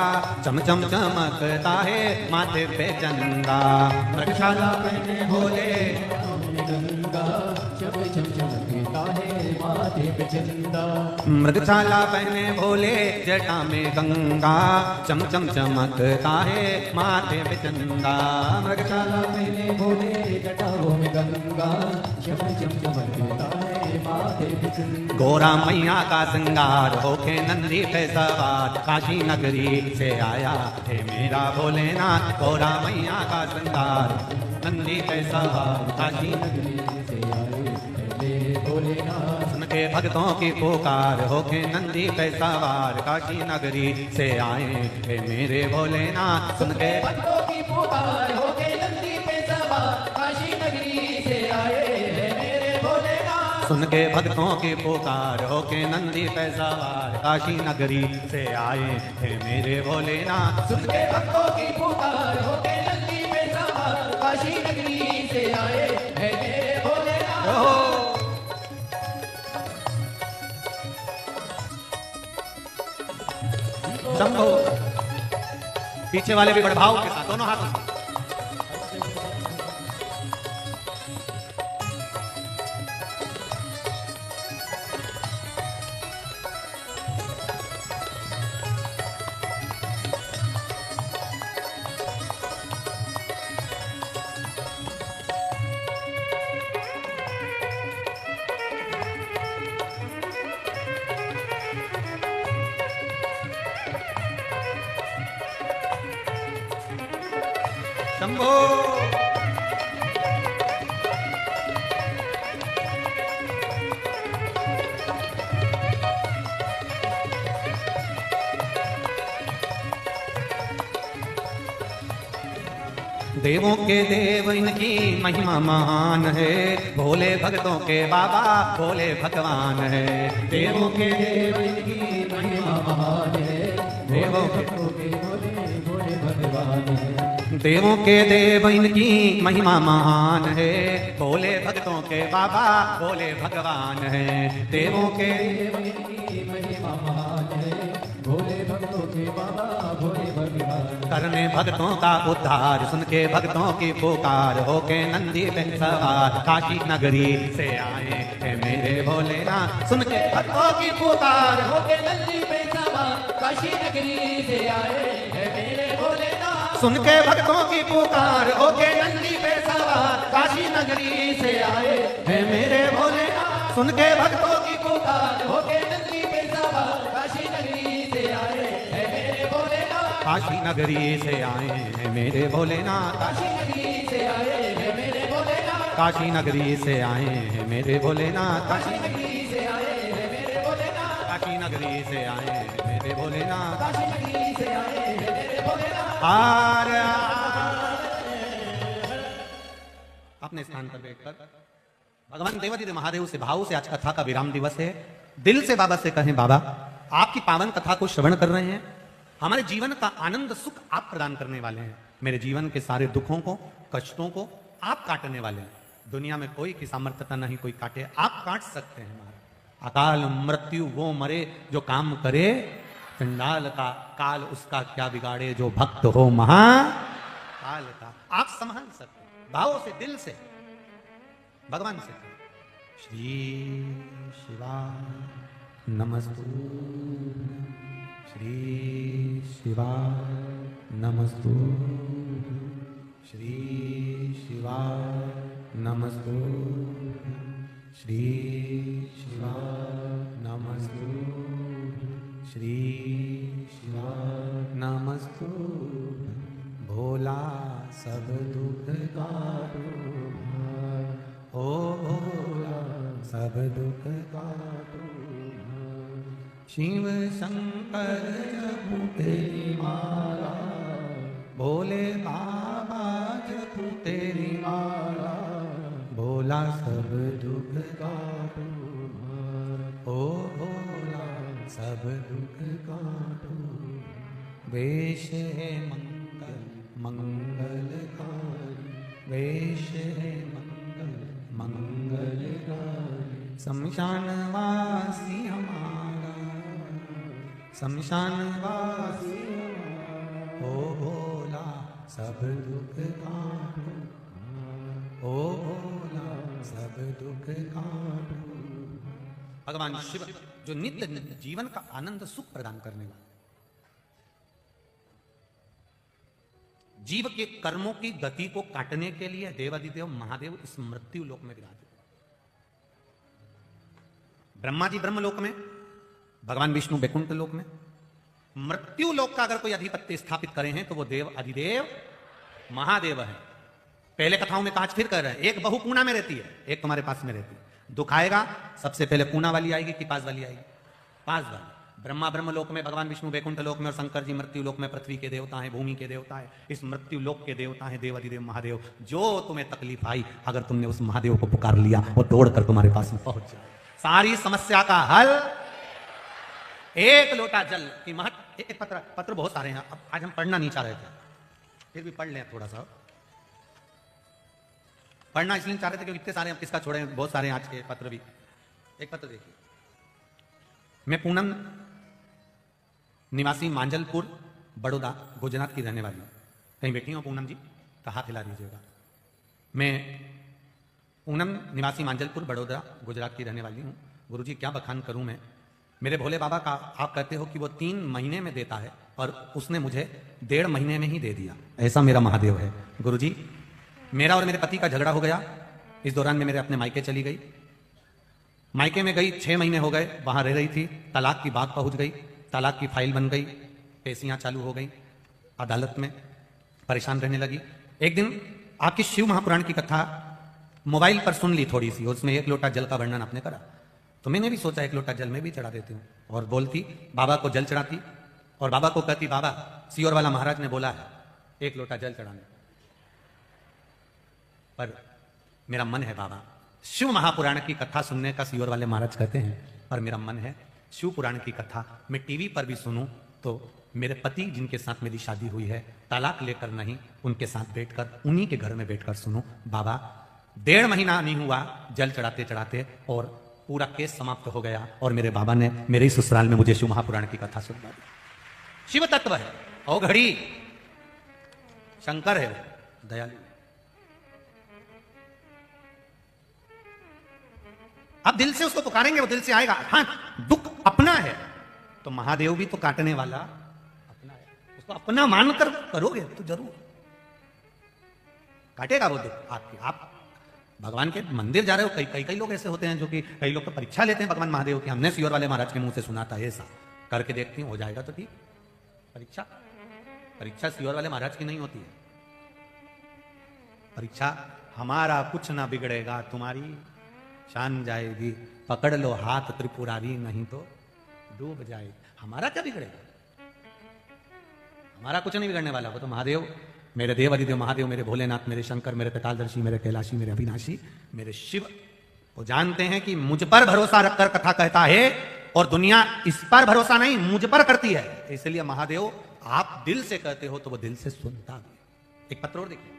चम चम चमकता है माथे पे चंदा। मृगछाला पहने भोले गंगा, चम चम चमकता है माथे पे चंदा। मृगछाला पहने भोले जटा में गंगा, चम चम चमकता है माथे पे चंदा। मृगछाला पहने भोले जटाओं में गंगा, चम चम चमकता है माथे पे चंदा। गोरा मैया का श्रृंगार होके नंदी पे सवार, काशी नगरी से आया है मेरा भोलेनाथ। गोरा मैया का श्रृंगार नंदी पे सवार, काशी नगरी से आए मेरे भोलेनाथ। सुन के भक्तों की पुकार होके नंदी पे सवार, काशी नगरी से आए हे मेरे भोलेनाथ। सुन के भक्तों की पुकार होके नंदी पे सवार, काशी नगरी से आए हैं मेरे भोलेनाथ। सुन के भक्तों की पुकार होके नंदी पे सवार, काशी नगरी से आए हे मेरे भोलेनाथ। सुन के भक्तों की पुकार होके नंदी पे सवार, काशी नगरी से आए हैं मेरे भोलेनाथ। शंभो। पीछे वाले भी बड़े भाव के साथ दोनों हाथों से। शंभो। देवों के देव इनकी महिमा महान है, भोले भक्तों के बाबा भोले भगवान है। देवों के देव इनकी महिमा महान है, देवों के भोले भोले भगवान है। देवों के देव इनकी महिमा महान है, भोले भक्तों के बाबा भोले भगवान है। देवों के देव इनकी महिमा महान है, भोले भक्तों के बाबा भोले भगवान। करने भक्तों का उद्धार, सुन के भक्तों की पुकार होके नंदी पे सवार, काशी नगरी से आए हैं मेरे भोलेनाथ। सुन के भक्तों की पुकार होके नंदी पे सवार, काशी नगरी से आए हैं मेरे भोलेनाथ। सुन के भक्तों की पुकार होके नंदी पे सवार, काशी नगरी से आए हैं मेरे भोलेनाथ। सुन के भक्तों की पुकार होके नंदी पे सवार, काशी नगरी से आए हैं मेरे भोलेनाथ। काशी नगरी से आए हैं मेरे भोलेनाथ। काशी नगरी से आए हैं मेरे भोलेनाथ। काशी नगरी से आए हैं मेरे भोलेनाथ। काशी नगरी से आए हैं मेरे भोलेनाथ। काशी नगरी से आए हैं मेरे भोलेनाथ। काशी नगरी से आए हैं मेरे भोलेनाथ। अपने स्थान पर बैठकर भगवान देवादिदेव महादेव से भाव से आज कथा का विराम दिवस है। दिल से बाबा से कहें, बाबा आपकी पावन कथा को श्रवण कर रहे हैं, हमारे जीवन का आनंद सुख आप प्रदान करने वाले हैं। मेरे जीवन के सारे दुखों को कष्टों को आप काटने वाले हैं। दुनिया में कोई की सामर्थ्यता नहीं कोई काटे, आप काट सकते हैं। महाराज अकाल मृत्यु वो मरे जो काम करे, चंडाल का काल उसका क्या बिगाड़े, जो भक्त हो महाकाल का। आप संभाल सकते हैं भाव से दिल से भगवान से। श्री शिवा नमस्तु, श्री शिवा नमस्तु, श्री शिवा नमस्तु, श्री शिवा नमस्तु, श्री शिवा नमस्तु। भोला सब दुख का ओ भोला सब दुख का शिव शंकर जपू तेरी माला, भोले बाबा जपू तेरी माला, भोला सब दुख का ओ भोला सब दुख का। वेश है मंगल मंगलकारी, वेश है मंगल मंगलकारी, शमशान वासी हमारा शमशान वासी ओ भोला सब दुख काटो, ओ भोला सब दुख काटो। भगवान शिव जो नित्य जीवन का आनंद सुख प्रदान करने वाला, जीव के कर्मों की गति को काटने के लिए देवादिदेव महादेव इस मृत्यु लोक में विराजे। ब्रह्मा जी ब्रह्मलोक में, भगवान विष्णु वैकुंठ लोक में। मृत्यु लोक का अगर कोई अधिपत्य स्थापित करे हैं तो वो देव अधिदेव महादेव है। पहले कथाओं में कांच फिर कर रहे हैं, एक बहू पूना में रहती है, एक तुम्हारे पास में रहती है। दुख आएगा सबसे पहले पूना वाली आएगी कि पास वाली आएगी? पास वाली। ब्रह्मा ब्रह्मलोक में, भगवान विष्णु वैकुंठ लोक में और शंकर जी मृत्यु लोक में पृथ्वी के देवता हैं, भूमि के देवता है। इस मृत्यु लोक के देवता हैं देव अधिदेव महादेव। जो तुम्हें तकलीफ आई अगर तुमने उस महादेव को पुकार लिया वो दौड़कर तुम्हारे पास में पहुंच जाए। सारी समस्या का हल एक लोटा जल की महत्व। एक पत्र बहुत सारे हैं, अब आज हम पढ़ना नहीं चाह रहे थे, फिर भी पढ़ लें थोड़ा सा। पढ़ना इसलिए चाह रहे थे क्योंकि इतने सारे, हम किसका छोड़े, बहुत सारे आज के पत्र भी। एक पत्र देखिए, मैं पूनम निवासी मांजलपुर बड़ौदा गुजरात की रहने वाली हूं। कहीं बैठी हो पूनम जी तो हाथ हिला दीजिएगा। मैं पूनम निवासी मांजलपुर बड़ौदा गुजरात की रहने वाली हूं। गुरुजी क्या बखान करूं मैं, मेरे भोले बाबा का आप कहते हो कि वो 3 महीने में देता है और उसने मुझे 1.5 महीने में ही दे दिया, ऐसा मेरा महादेव है। गुरुजी मेरा और मेरे पति का झगड़ा हो गया, इस दौरान में मेरे अपने मायके चली गई। मायके में गई 6 महीने हो गए, वहां रह रही थी, तलाक की बात पहुंच गई, तलाक की फाइल बन गई, पेशियां चालू हो गई, अदालत में परेशान रहने लगी। एक दिन आपकी शिव महापुराण की कथा मोबाइल पर सुन ली थोड़ी सी, उसमें 1 लोटा जल का वर्णन आपने करा, तो मैंने भी सोचा 1 लोटा जल में भी चढ़ा देती हूँ। और बोलती बाबा को जल चढ़ाती और बाबा को कहती बाबा सियोर वाला महाराज ने बोला है 1 लोटा जल चढ़ाने, पर मेरा मन है बाबा शिव महापुराण की कथा सुनने का, सियोर वाले महाराज कहते हैं, पर मेरा मन है शिव पुराण की कथा मैं टीवी पर भी सुनूं तो मेरे पति जिनके साथ मेरी शादी हुई है तलाक लेकर नहीं, उनके साथ बैठकर उन्हीं के घर में बैठकर सुनूं। बाबा 1.5 महीना नहीं हुआ जल चढ़ाते चढ़ाते और पूरा केस समाप्त हो गया और मेरे बाबा ने मेरे ही ससुराल में मुझे शिव महापुराण की कथा सुनवा दी। शिव तत्व है ओ घड़ी, शंकर है वो, दयालु। अब दिल से उसको पुकारेंगे वो दिल से आएगा। हाँ दुख अपना है तो महादेव भी तो काटने वाला अपना है, उसको अपना मानकर करोगे तो जरूर काटेगा वो दुख आपकी। आप भगवान के मंदिर जा रहे हो, कई लोग ऐसे होते हैं जो कि कई लोग तो परीक्षा लेते हैं भगवान महादेव की। हमने सियोर वाले महाराज के मुंह से सुना था, ऐसा करके देखती हूँ हो जाएगा तो ठीक। परीक्षा सियोर वाले महाराज की नहीं होती है। परीक्षा हमारा कुछ ना बिगड़ेगा, तुम्हारी शान जाएगी, पकड़ लो हाथ त्रिपुरारी नहीं तो डूब जाएगी। हमारा क्या बिगड़ेगा, हमारा कुछ नहीं बिगड़ने वाला। वो तो महादेव, मेरे देव अधिदेव महादेव, मेरे भोलेनाथ, मेरे शंकर, मेरे कपालदर्शी, मेरे कैलाशी, मेरे अविनाशी, मेरे शिव वो जानते हैं कि मुझ पर भरोसा रखकर कथा कहता है और दुनिया इस पर भरोसा नहीं मुझ पर करती है। इसलिए महादेव आप दिल से कहते हो तो वो दिल से सुनता भी। एक पत्र और देखिए,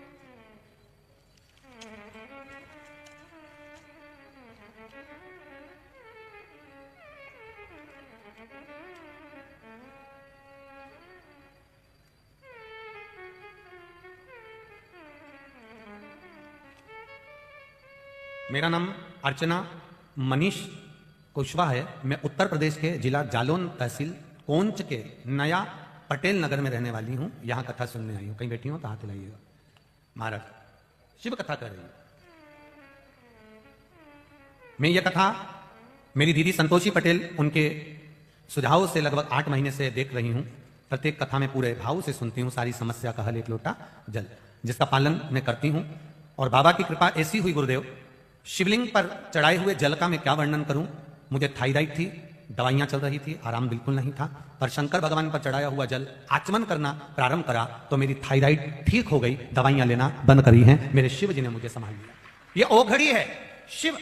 मेरा नाम अर्चना मनीष कुशवाहा है। मैं उत्तर प्रदेश के जिला जालौन तहसील कोंच के नया पटेल नगर में रहने वाली हूं। यहां कथा सुनने आई हूं। कहीं बैठी हूं तो हाथ हिलाइएगा। महाराज शिव कथा कर रही हूं मैं। यह कथा मेरी दीदी संतोषी पटेल उनके सुझाव से लगभग 8 महीने से देख रही हूं। प्रत्येक कथा में पूरे भाव से सुनती हूं। सारी समस्या का हल 1 लोटा जल, जिसका पालन मैं करती हूं। और बाबा की कृपा ऐसी हुई गुरुदेव, शिवलिंग पर चढ़ाए हुए जल का मैं क्या वर्णन करूं। मुझे थायराइड थी, दवाइयां चल रही थी, आराम बिल्कुल नहीं था। पर शंकर भगवान पर चढ़ाया हुआ जल आचमन करना प्रारंभ करा तो मेरी थायराइड ठीक हो गई, दवाइयां लेना बंद करी हैं। मेरे शिव जी ने मुझे संभाल लिया। ये ओघड़ी है शिव।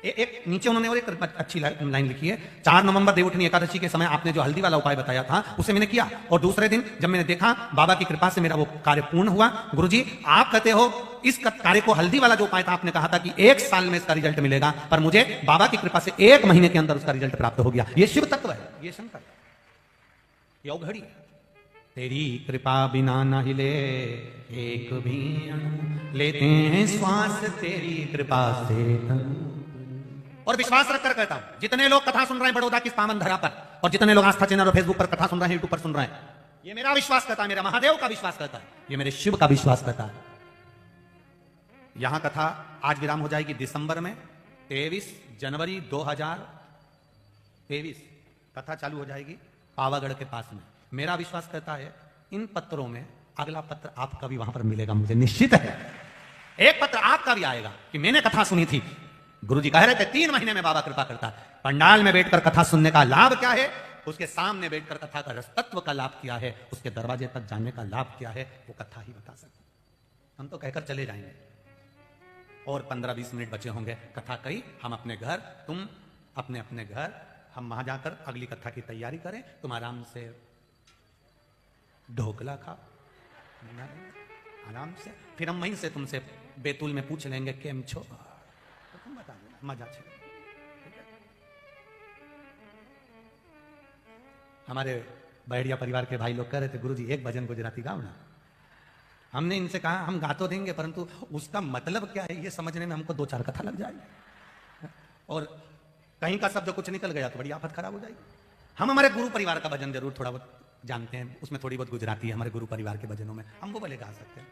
एक नीचे उन्होंने और एक अच्छी लाइन लिखी है, 4 नवंबर देवउठनी एकादशी के समय आपने जो हल्दी वाला उपाय बताया था उसे मैंने किया, और दूसरे दिन जब मैंने देखा बाबा की कृपा से मेरा वो कार्य पूर्ण हुआ। गुरुजी आप कहते हो इस कार्य को, हल्दी वाला जो उपाय था आपने कहा था कि 1 साल में इसका रिजल्ट मिलेगा, पर मुझे बाबा की कृपा से 1 महीने के अंदर उसका रिजल्ट प्राप्त हो गया। ये शिव तत्व है, ये शंकर, ये अवघड़ी है। तेरी कृपा बिना न हिले एक भी अणु, लेते हैं श्वास तेरी कृपा से। और विश्वास रखकर कहता हूं, जितने लोग कथा सुन रहे हैं बड़ौदा की पावन धरा पर, और जितने लोग आस्था चैनल और फेसबुक पर कथा सुन रहे हैं, यूट्यूब पर सुन रहे हैं, ये मेरा विश्वास करता है, मेरा महादेव का विश्वास करता है, ये मेरे शिव का विश्वास करता है। यहां कथा आज विराम हो जाएगी। दिसंबर में 23 जनवरी 2023 कथा चालू हो जाएगी पावागढ़ के पास में। मेरा विश्वास करता है इन पत्रों में अगला पत्र आपका भी वहां पर मिलेगा, मुझे निश्चित है। एक पत्र आपका भी आएगा कि मैंने कथा सुनी थी, गुरुजी कह रहे थे 3 महीने में बाबा कृपा करता है। पंडाल में बैठकर कथा सुनने का लाभ क्या है, उसके सामने बैठकर कथा का रसतत्व का लाभ क्या है, उसके दरवाजे तक जाने का लाभ क्या है, वो कथा ही बता सकती। हम तो कहकर चले जाएंगे और 15-20 मिनट बचे होंगे, कथा कही, हम अपने घर, तुम अपने अपने घर, हम वहां जाकर अगली कथा की तैयारी करें। तुम आराम से ढोकला खाओ आराम से, फिर हम वहीं से तुमसे बैतूल में पूछ लेंगे केम छो, तो तुम बता देना, मजा छे। हमारे बहड़िया परिवार के भाई लोग कह रहे थे गुरुजी एक भजन गुजराती गाओ ना। हमने इनसे कहा हम गा तो देंगे, परंतु उसका मतलब क्या है ये समझने में हमको 2-4 कथा लग जाएगी, और कहीं का शब्द कुछ निकल गया तो बड़ी आफत खराब हो जाएगी। हम हमारे गुरु परिवार का भजन जरूर थोड़ा बहुत जानते हैं, उसमें थोड़ी बहुत गुजराती है हमारे गुरु परिवार के भजनों में, हम वो भले गा सकते हैं।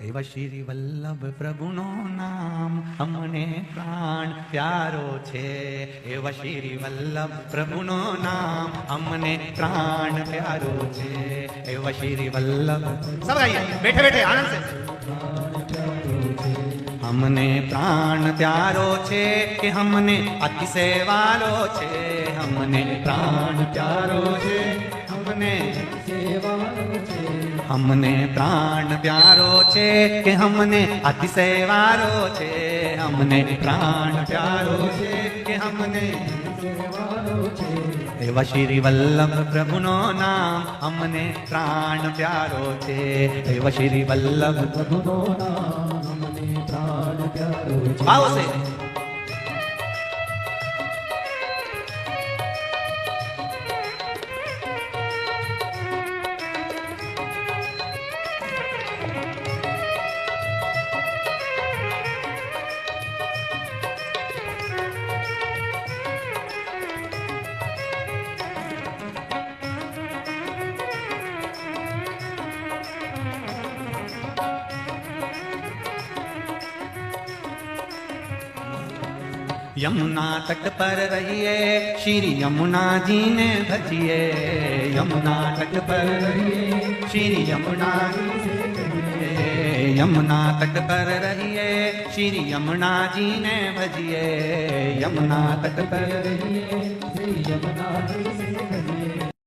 एव श्री वल्लभ प्रभुनो नाम हमने प्राण प्यारो छे, एव श्री वल्लभ प्रभुनो नाम हमने प्राण प्यारो छे, एव श्री वल्लभ। सब गाइए बैठे बैठे आनंद से। हमने प्राण प्यारो छे कि हमने अति सेवालो छे, हमने प्राण प्यारो छे, हमने सेवालो छे, हमने प्राण प्यारो छे कि हमने अति सेवारो छे, हमने प्राण प्यारो छे कि हमने सेवारो छे, एव श्री वल्लभ प्रभुनो नाम हमने प्राण प्यारो छे, एव श्री वल्लभ प्रभुनो नाम हमने प्राण प्यारो छे। भाव से यमुना तट पर रहिए श्री यमुना जी ने भजिए, यमुना तट पर रहिए श्री यमुना जी से भजिए, यमुना तट पर रहिए श्री यमुना जी ने भजिए, यमुना तट पर रहिए श्री यमुना जी से भजिए,